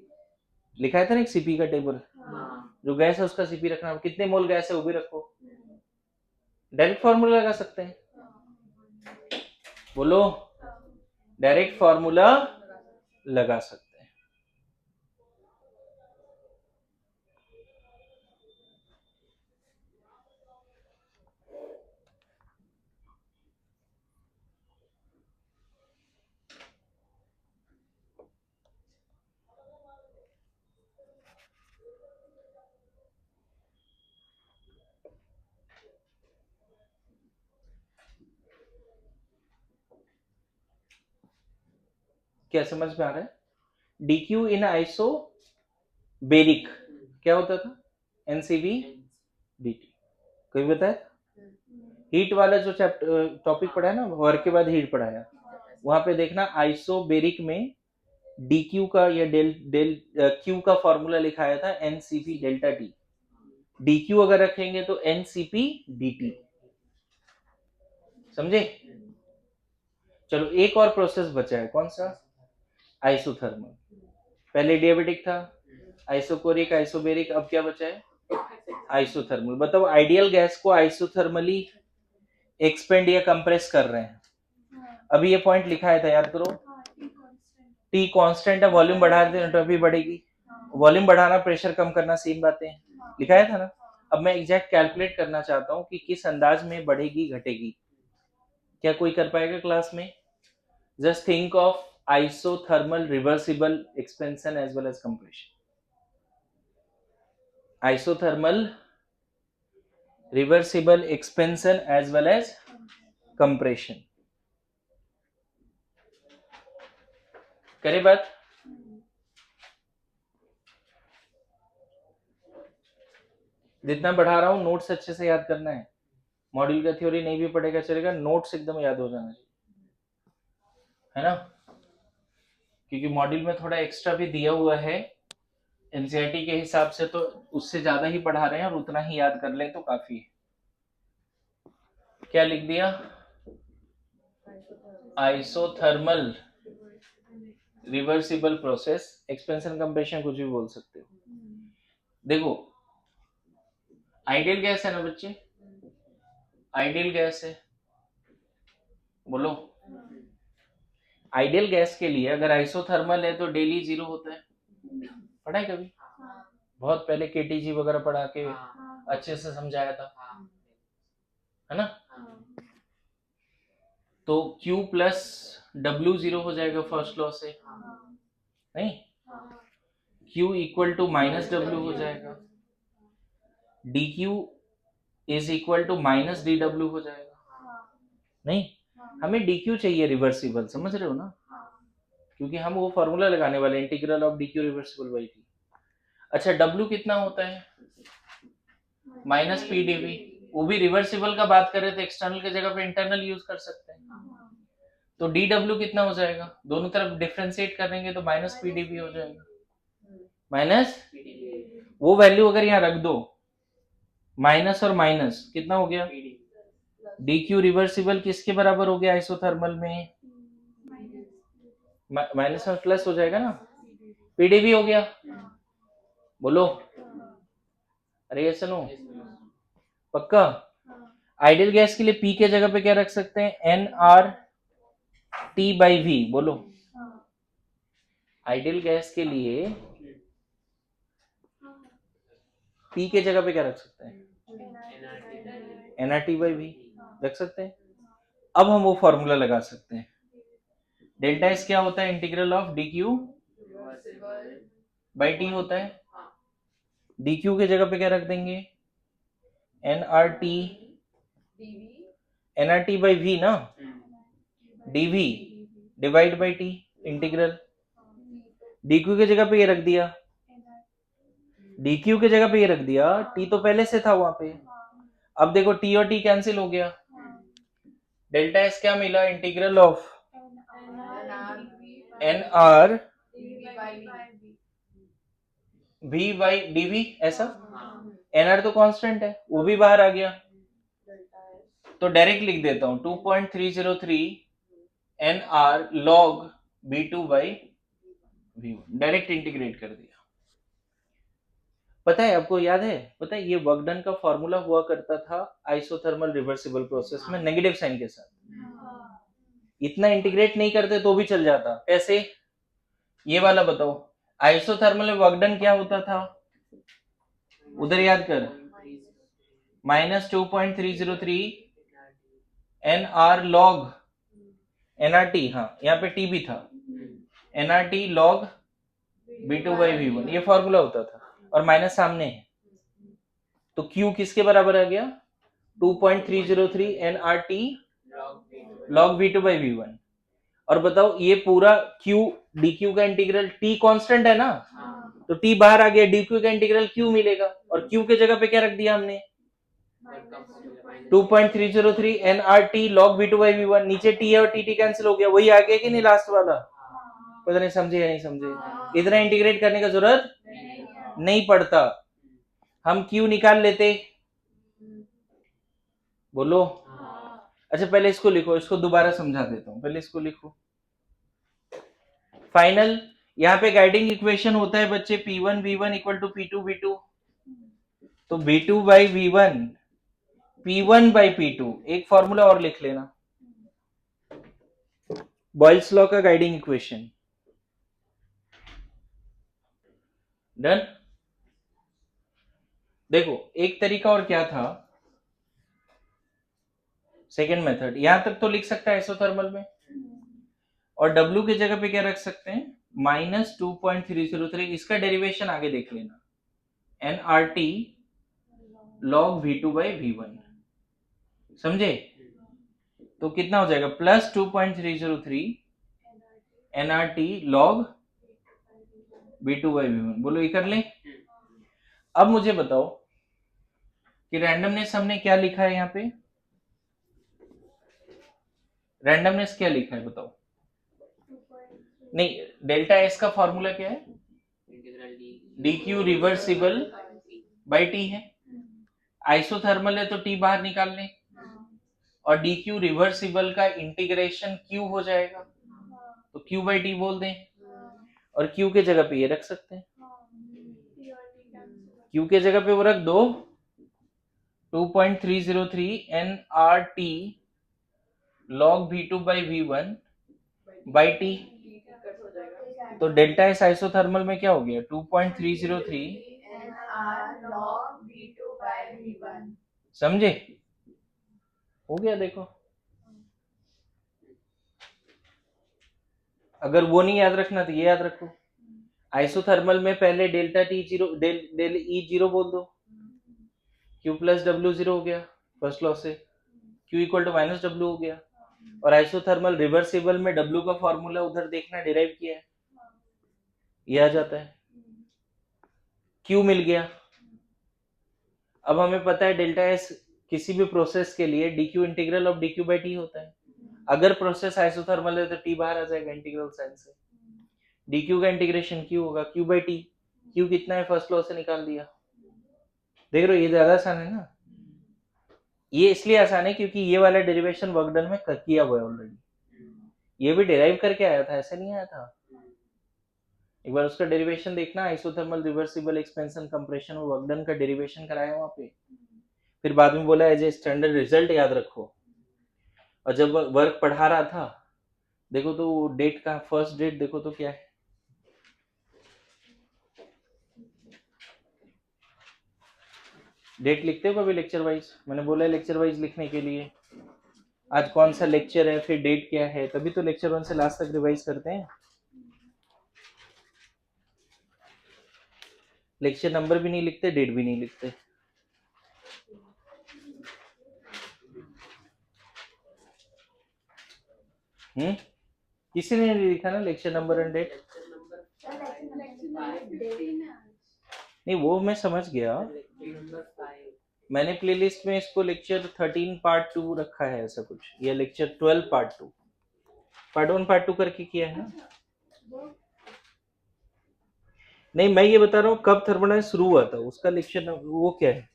लिखा है था ना एक सीपी का टेबल, जो गैस है उसका सीपी रखना, कितने मोल गैस है वो भी रखो, डायरेक्ट फॉर्मूला लगा सकते हैं। बोलो, डायरेक्ट फॉर्मूला लगा सकते हैं। क्या समझ में आ रहा है? DQ इन आइसो बेरिक क्या होता था? NCV DT। कोई बताए? हीट वाला जो चैप्टर टॉपिक पढ़ा है ना, वर्क के बाद हीट पढ़ाया, वहां पे देखना आइसोबेरिक में DQ का या Q का फॉर्मूला लिखाया था NCP डेल्टा T। DQ अगर रखेंगे तो NCP DT। समझे? चलो एक और प्रोसेस बचा है, कौन सा? आइसोथर्मल। पहले डियाबेटिक था, आइसोकोरिक, आइसोबेरिक, अब क्या बचा है? आइसोथर्मल। बताओ आइडियल गैस को आइसोथर्मली एक्सपेंड या कंप्रेस कर रहे हैं। अभी ये पॉइंट लिखा है था, याद करो। T कांस्टेंट है, वॉल्यूम बढ़ा देते एंट्रोपी बढ़ेगी, वॉल्यूम बढ़ाना प्रेशर कम करना, सेम बातें लिखाया था ना। अब मैं एग्जैक्ट कैलकुलेट करना चाहता हूं कि किस अंदाज में बढ़ेगी घटेगी। क्या कोई कर पाएगा क्लास में? Just think of isothermal reversible expansion as well as compression. Isothermal reversible expansion as well as compression. करे बात? जितना बढ़ा रहा हूं नोट्स अच्छे से याद करना है। मॉड्यूल का थ्योरी नहीं भी पढ़ेगा चलेगा, नोट्स एकदम याद हो जाना चाहिए, है ना? क्योंकि मॉड्यूल में थोड़ा एक्स्ट्रा भी दिया हुआ है एनसीईआरटी के हिसाब से, तो उससे ज्यादा ही पढ़ा रहे हैं और उतना ही याद कर लें तो काफी है। क्या लिख दिया? Isothermal reversible process, expansion compression कुछ भी बोल सकते हो। देखो आइडियल गैस है ना बच्चे, आइडियल गैस है, बोलो। आइडियल गैस के लिए अगर आइसोथर्मल है तो डेली जीरो होता है, पढ़ा है कभी? बहुत पहले केटीजी वगैरह पढ़ा के अच्छे से समझाया था, है ना? तो Q प्लस W जीरो हो जाएगा फर्स्ट लॉ से, नहीं? Q equal to minus W हो जाएगा, DQ is equal to minus DW हो जाएगा, नहीं? हमें DQ चाहिए रिवर्सिबल, समझ रहे हो ना? क्योंकि हम वो फॉर्मूला लगाने वाले integral of DQ reversible by T। अच्छा W कितना होता है? Minus PdV। वो भी रिवर्सिबल का बात कर रहे थे, एक्सटर्नल की जगह पे इंटरनल यूज कर सकते हैं। तो DW कितना हो जाएगा? दोनों तरफ डिफरेंशिएट करेंगे तो माइनस PdV हो जाएगा, माइनस। वो वैल्यू अगर यहाँ रख दो, माइनस और माइनस कितना हो गया? DQ रिवर्सिबल किसके बराबर हो गया आइसोथर्मल में? माइनस और प्लस हो जाएगा ना, PdV हो गया। बोलो, अरे ये सुनो, पक्का? आइडियल गैस के लिए P के जगह पे क्या रख सकते हैं? nRT/V। बोलो, आइडियल गैस के लिए P के जगह पे क्या रख सकते हैं? nRT/V रख सकते हैं। अब हम वो फॉर्मूला लगा सकते हैं। डेल्टा एस क्या होता है? Integral of DQ by T होता है। DQ के जगह पे क्या रख देंगे? nRT/V ना, DV divide by T integral. DQ के जगह पे ये रख दिया, DQ के जगह पे ये रख दिया, T तो पहले से था वहां पे। अब देखो T और T कैंसिल हो गया, डेल्टा एस क्या मिला? Integral of n R V V by dV ऐसा, हाँ एन आर तो कांस्टेंट है, वो भी बाहर आ गया, डेल्टा एस तो डायरेक्ट लिख देता हूँ 2.303 n R log V2 by V1, direct integrate कर दिया। पता है आपको याद है, पता है ये वर्क डन का फॉर्मूला हुआ करता था आइसोथर्मल रिवर्सिबल प्रोसेस में नेगेटिव साइन के साथ, इतना इंटीग्रेट नहीं करते तो भी चल जाता। कैसे, ये वाला बताओ, आइसोथर्मल में वर्क डन क्या होता था, उधर याद कर, -2.303 एन आर लॉग एनआरटी, हाँ यहाँ पे टी भी था, NRT log V2 by V1, ये फॉर्मूला होता था, और माइनस सामने है, तो Q किसके बराबर आ गया, 2.303 NRT log V2 by V1। और बताओ ये पूरा Q dQ का इंटीग्रल, T कांस्टेंट है ना, तो T बाहर आ गया, dQ का इंटीग्रल Q मिलेगा, और Q के जगह पे क्या रख दिया हमने, 2.303 NRT log V2 by V1, नीचे T है और TT कैंसिल हो गया, वही आ गया कि नहीं लास्ट वाला, पता नहीं समझे या नहीं समझे, इतना इंटीग्रेट करने का जरूरत नहीं पड़ता, हम Q निकाल लेते, बोलो। अच्छा पहले इसको लिखो, इसको दोबारा समझा देता हूँ, पहले इसको लिखो। फाइनल यहाँ पे गाइडिंग इक्वेशन होता है बच्चे P1 V1 equal to P2 V2, तो V2 by V1 P1 by P2, एक फॉर्मूला और लिख लेना, बॉयल्स लॉ का गाइडिंग इक्वेशन, डन। देखो एक तरीका और क्या था, सेकेंड मेथड, यहां तक तो लिख सकता है आइसोथर्मल में, और W की जगह पे क्या रख सकते हैं, -2.303, इसका डेरिवेशन आगे देख लेना, nRT log V2 by V1, समझे, तो कितना हो जाएगा, +2.303 nRT log V2 by V1, बोलो ये कर ले। अब मुझे बताओ कि रैंडमनेस हमने क्या लिखा है यहाँ पे, रैंडमनेस क्या लिखा है बताओ, नहीं डेल्टा एस का फॉर्मूला क्या है, dq रिवर्सिबल बाई टी है, आइसोथर्मल है तो टी बाहर निकाल लें, और dq रिवर्सिबल का इंटीग्रेशन q हो जाएगा, तो q बाई टी बोल दें, और q के जगह पे ये रख सकते हैं, q के जगह पे वो रख दो 2.303 nRT log V2 by V1 by T, cut हो जाएगा, तो डेल्टा एस आइसोथर्मल में क्या हो गया, 2.303, NR log V2 by V1, समझे, हो गया। देखो अगर वो नहीं याद रखना तो ये याद रखो, आइसोथर्मल में पहले delta T zero, del E zero बोल दो, Q प्लस डब्ल्यू जीरो हो गया फर्स्ट लॉ से, Q equal to minus W हो गया, और आइसोथर्मल रिवर्सिबल में W का फॉर्मूला उधर देखना डिराइव किया है, ये आ जाता है, Q मिल गया। अब हमें पता है डेल्टा एस किसी भी प्रोसेस के लिए dq integral of dq by T होता है, अगर प्रोसेस आइसोथर्मल है तो t बाहर आ जाएगा इंटीग्रल साइन से, dq का इंटीग्रेशन q होगा q बाई टी, q कितना है फर्स्ट लॉ से निकाल दिया, देख रहे हो ये ज्यादा आसान है ना, ये इसलिए आसान है क्योंकि ये वाला डेरिवेशन वर्क डन में किया हुआ है ऑलरेडी, ये भी डिराइव करके आया था, ऐसे नहीं आया था, एक बार उसका डेरिवेशन देखना, आइसोथर्मल रिवर्सिबल एक्सपेंशन कंप्रेशन और वर्क डन का डेरिवेशन कराया वहां पे, फिर बाद में बोला एज ए स्टैंडर्ड रिजल्ट याद रखो, और जब वर्क पढ़ा रहा था देखो तो डेट का फर्स्ट डेट देखो तो क्या है, डेट लिखते हो कभी लेक्चर वाइज, मैंने बोला है लेक्चर वाइज लिखने के लिए, आज कौन सा लेक्चर है, फिर डेट क्या है, तभी तो लेक्चर 1 से लास्ट तक रिवाइज करते हैं, लेक्चर नंबर भी नहीं लिखते, डेट भी नहीं लिखते, किसी ने नहीं लिखा ना लेक्चर नंबर एंड डेट, नहीं वो मैं समझ गया, मैंने प्लेलिस्ट में इसको लेक्चर 13 पार्ट 2 रखा है ऐसा कुछ, या लेक्चर 12 पार्ट 2, पार्ट 1 पार्ट 2 करके किया है ना, नहीं, मैं ये बता रहा हूँ कब थर्मोडायनेमिक्स शुरू हुआ था, उसका लेक्चर वो क्या है?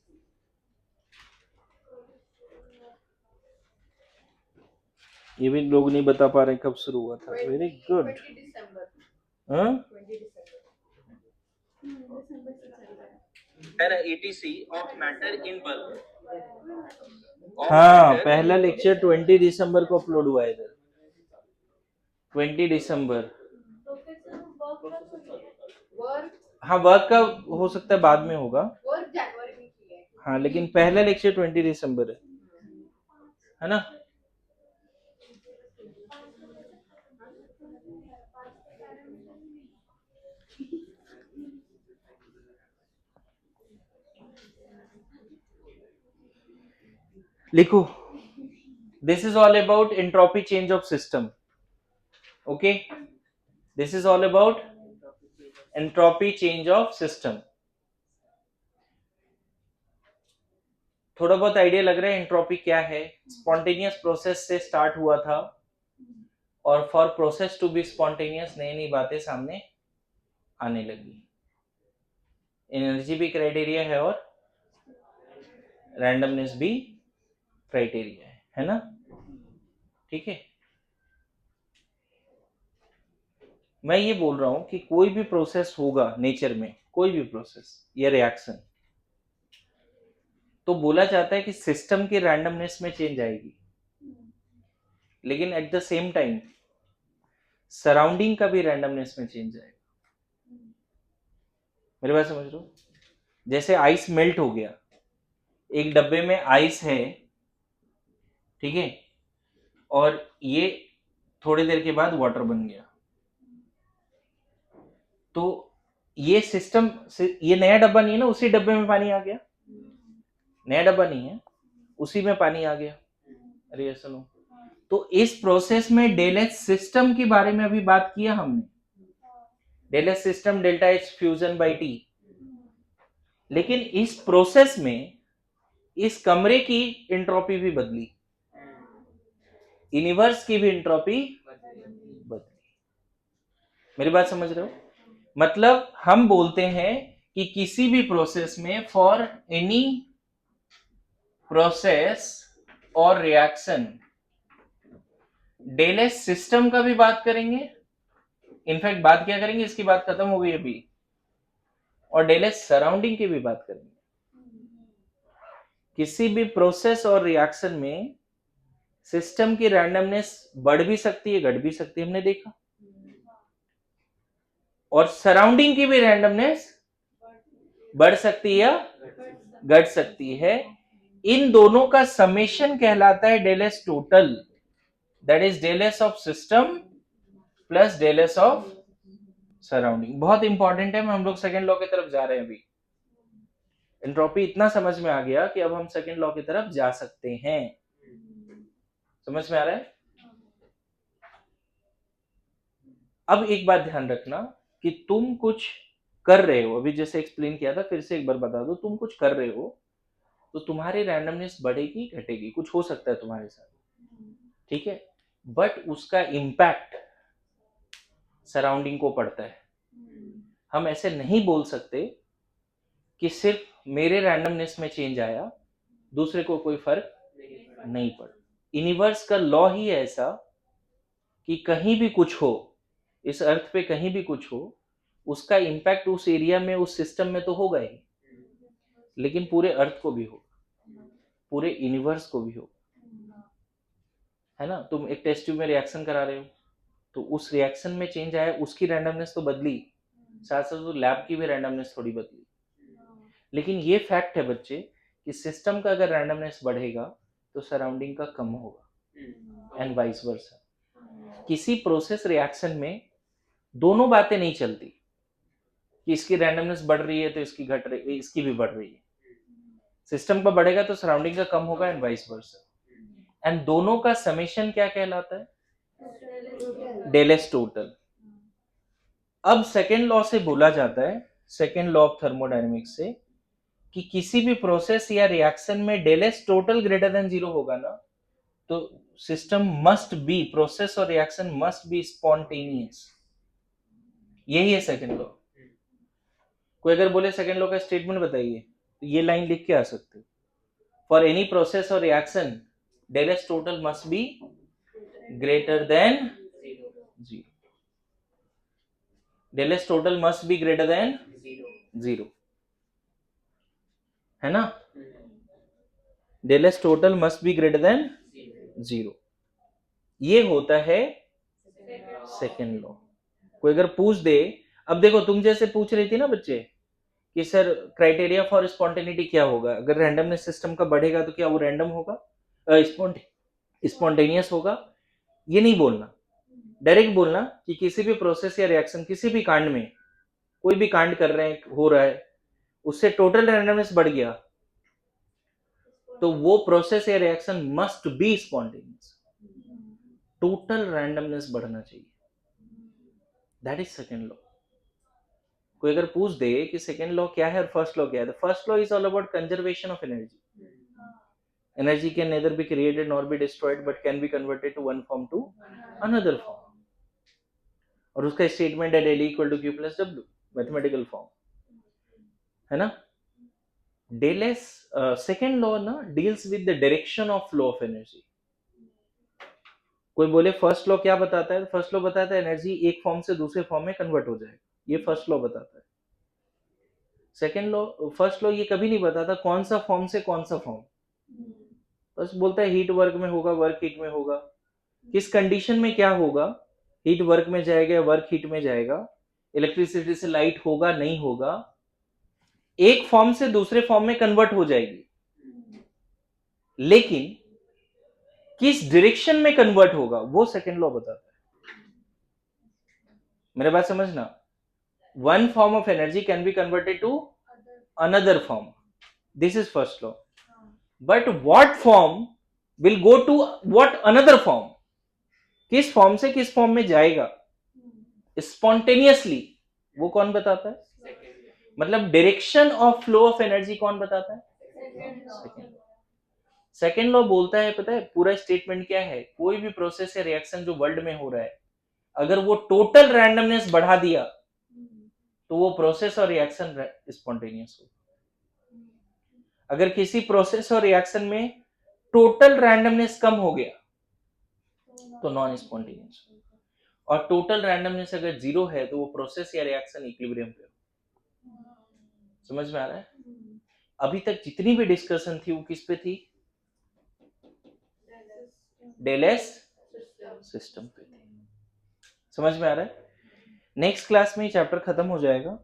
ये भी लोग नहीं बता पा रहे कब शुरू हुआ था। Very good. 20 दिसंबर हाँ 20 दिसंबर दिसंबर से चल रहा है। है ETC of matter in bulk. हाँ, पहला लेक्चर 20 दिसंबर को अपलोड हुआ है इधर, 20 दिसंबर। तो फिर से वर्क कब शुरू है? वर्क हाँ, वर्क का हो सकता है बाद में होगा। वर्क जनवरी में किया है। हाँ, लेकिन पहला लेक्चर 20 दिसंबर है ना? लिखो, this is all about entropy change of system. Okay, this is all about entropy change of system. थोड़ा बहुत आइडिया लग रहा है एंट्रोपी क्या है? स्पॉन्टेनियस प्रोसेस से स्टार्ट हुआ था और for process to be spontaneous नई नई बातें सामने आने लगी। एनर्जी भी क्राइटेरिया है और रैंडमनेस भी क्राइटेरिया है ना? ठीक है, मैं ये बोल रहा हूं कि कोई भी प्रोसेस होगा नेचर में, कोई भी प्रोसेस या रिएक्शन, तो बोला जाता है कि सिस्टम की रैंडमनेस में चेंज आएगी, लेकिन at the same time surrounding का भी रैंडमनेस में चेंज आएगा। मेरी बात समझ रहे हो? जैसे आइस मेल्ट हो गया, एक डब्बे में आइस है, ठीक है, और ये थोड़ी देर के बाद वाटर बन गया, तो ये सिस्टम, ये नया डब्बा नहीं है ना, उसी डब्बे में पानी आ गया, नया डब्बा नहीं है, उसी में पानी आ गया। अरे सुनो, तो इस प्रोसेस में डेल एच सिस्टम के बारे में अभी बात किया हमने, del H system delta H fusion by T, लेकिन इस प्रोसेस में इस कमरे की एंट्रोपी भी बदली, यूनिवर्स की भी एंट्रोपी बदली। मेरी बात समझ रहे हो? मतलब हम बोलते हैं कि किसी भी प्रोसेस में फॉर एनी प्रोसेस और रिएक्शन डेल एच सिस्टम का भी बात करेंगे, इनफैक्ट बात क्या करेंगे, इसकी बात खत्म हो गई अभी, और डेल एच सराउंडिंग की भी बात करेंगे। किसी भी प्रोसेस और रिएक्शन में सिस्टम की रैंडमनेस बढ़ भी सकती है, घट भी सकती है, हमने देखा, और सराउंडिंग की भी रैंडमनेस बढ़ सकती है या घट सकती है। इन दोनों का समेशन कहलाता है del S total, that is del S of system plus del S of surrounding. बहुत इंपॉर्टेंट है, हम लोग सेकेंड लॉ की तरफ जा रहे हैं अभी। एंट्रोपी इतना समझ में आ गया कि अब हम सेकेंड लॉ की तरफ जा सकते हैं। समझ में आ रहा है? अब एक बात ध्यान रखना कि तुम कुछ कर रहे हो, अभी जैसे एक्सप्लेन किया था, फिर से एक बार बता दो, तुम कुछ कर रहे हो तो तुम्हारी रैंडमनेस बढ़ेगी घटेगी, कुछ हो सकता है तुम्हारे साथ, ठीक है, बट उसका इम्पैक्ट सराउंडिंग को पड़ता है। हम ऐसे नहीं बोल सकते कि सिर्फ मेरे रैंडमनेस में चेंज आया, दूसरे को कोई फर्क नहीं पड़ा। यूनिवर्स का लॉ ही ऐसा कि कहीं भी कुछ हो, इस अर्थ पे कहीं भी कुछ हो, उसका इम्पैक्ट उस एरिया में, उस सिस्टम में तो होगा ही, लेकिन पूरे अर्थ को भी होगा, पूरे यूनिवर्स को भी होगा, है ना? तुम एक टेस्ट ट्यूब में रिएक्शन करा रहे हो, तो उस रिएक्शन में चेंज आया, उसकी रैंडमनेस तो बदली, साथ साथ तो लैब की भी रैंडमनेस थोड़ी बदली, लेकिन ये फैक्ट है बच्चे कि सिस्टम का अगर रैंडमनेस बढ़ेगा तो सराउंडिंग का कम होगा, एंड वाइस वर्सा। किसी प्रोसेस रिएक्शन में दोनों बातें नहीं चलती कि इसकी रैंडमनेस बढ़ रही है तो इसकी घट रही है, इसकी भी बढ़ रही है। सिस्टम का बढ़ेगा तो सराउंडिंग का कम होगा, एंड वाइस वर्सा। एंड दोनों का समेशन क्या कहलाता है? Del S total. अब सेकेंड लॉ से बोला जाता है, सेकेंड लॉ ऑफ थर्मोडायनेमिक्स से, कि किसी भी प्रोसेस या रिएक्शन में del S total greater than 0 होगा ना, तो सिस्टम मस्ट बी, प्रोसेस और रिएक्शन मस्ट बी स्पॉन्टेनियस। यही है सेकंड लॉ। कोई अगर बोले सेकंड लॉ का स्टेटमेंट बताइए, तो ये लाइन लिख के आ सकते हो, फॉर एनी प्रोसेस और reaction del S total must be greater than Zero. Zero, del S total must be greater than Zero. Zero, है ना? Hmm. Del S total must be greater than Zero. Zero, ये होता है second law. कोई अगर पूछ दे, अब देखो तुम जैसे पूछ रही थी ना बच्चे कि सर क्राइटेरिया फॉर स्पॉन्टेनिटी क्या होगा, अगर रैंडमनेस सिस्टम का बढ़ेगा तो क्या वो रैंडम होगा, स्पॉन्टेनियस होगा? ये नहीं बोलना, डायरेक्ट बोलना कि किसी भी प्रोसेस या रिएक्शन, किसी भी कांड में, कोई भी कांड कर रहे हैं, हो रहा है, उससे टोटल रैंडमनेस बढ़ गया तो वो प्रोसेस या reaction must be spontaneous, total randomness बढ़ना चाहिए। That is second law. कोई अगर पूछ दे कि सेकेंड लॉ क्या है और फर्स्ट लॉ क्या है, तो first law is all about conservation of energy. Energy can neither be created nor be destroyed but can be converted to one form to another form, और उसका स्टेटमेंट है del equal to Q plus W, mathematical form, है ना? Del S second law ना deals with the direction of flow of energy. कोई बोले first law क्या बताता है, फर्स्ट लॉ बताता है एनर्जी एक फॉर्म से दूसरे फॉर्म में कन्वर्ट हो जाएगा, ये फर्स्ट लॉ बताता है। सेकेंड लॉ, फर्स्ट लॉ ये कभी नहीं बताता कौन सा फॉर्म से कौन सा फॉर्म, बस बोलता है हीट वर्क में होगा, वर्क हीट में होगा, किस कंडीशन में क्या होगा, हीट वर्क में जाएगा या वर्क हीट में जाएगा, इलेक्ट्रिसिटी से लाइट होगा नहीं होगा, एक फॉर्म से दूसरे फॉर्म में कन्वर्ट हो जाएगी, लेकिन किस डायरेक्शन में कन्वर्ट होगा वो सेकेंड लॉ बताता है। मेरे बात समझना, one form of energy can be converted to another form, this is first law, but what form will go to what another form, किस फॉर्म से किस फॉर्म में जाएगा स्पॉन्टेनियसली, वो कौन बताता है? Second. मतलब direction of flow of energy कौन बताता है? सेकेंड लॉ बोलता है, पता है पूरा स्टेटमेंट क्या है, कोई भी प्रोसेस या रिएक्शन जो वर्ल्ड में हो रहा है, अगर वो टोटल रैंडमनेस बढ़ा दिया तो वो प्रोसेस और रिएक्शन स्पॉन्टेनियस हो। अगर किसी प्रोसेस और रिएक्शन में टोटल रैंडमनेस कम हो गया तो नॉन स्पॉन्टेनियस, और टोटल रैंडमनेस अगर जीरो है तो वो प्रोसेस या रिएक्शन इक्विलिब्रियम पे हो। समझ में आ रहा है? अभी तक जितनी भी डिस्कशन थी वो किस पे थी? डेल एस सिस्टम पे थी। समझ में आ रहा है? नेक्स्ट क्लास में चैप्टर खत्म हो जाएगा,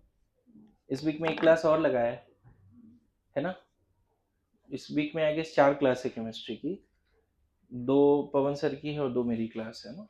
इस वीक में एक क्लास और लगाया है ना? इस वीक में आई गेस 4 क्लास है केमिस्ट्री की, 2 पवन सर की है और 2 मेरी क्लास है ना।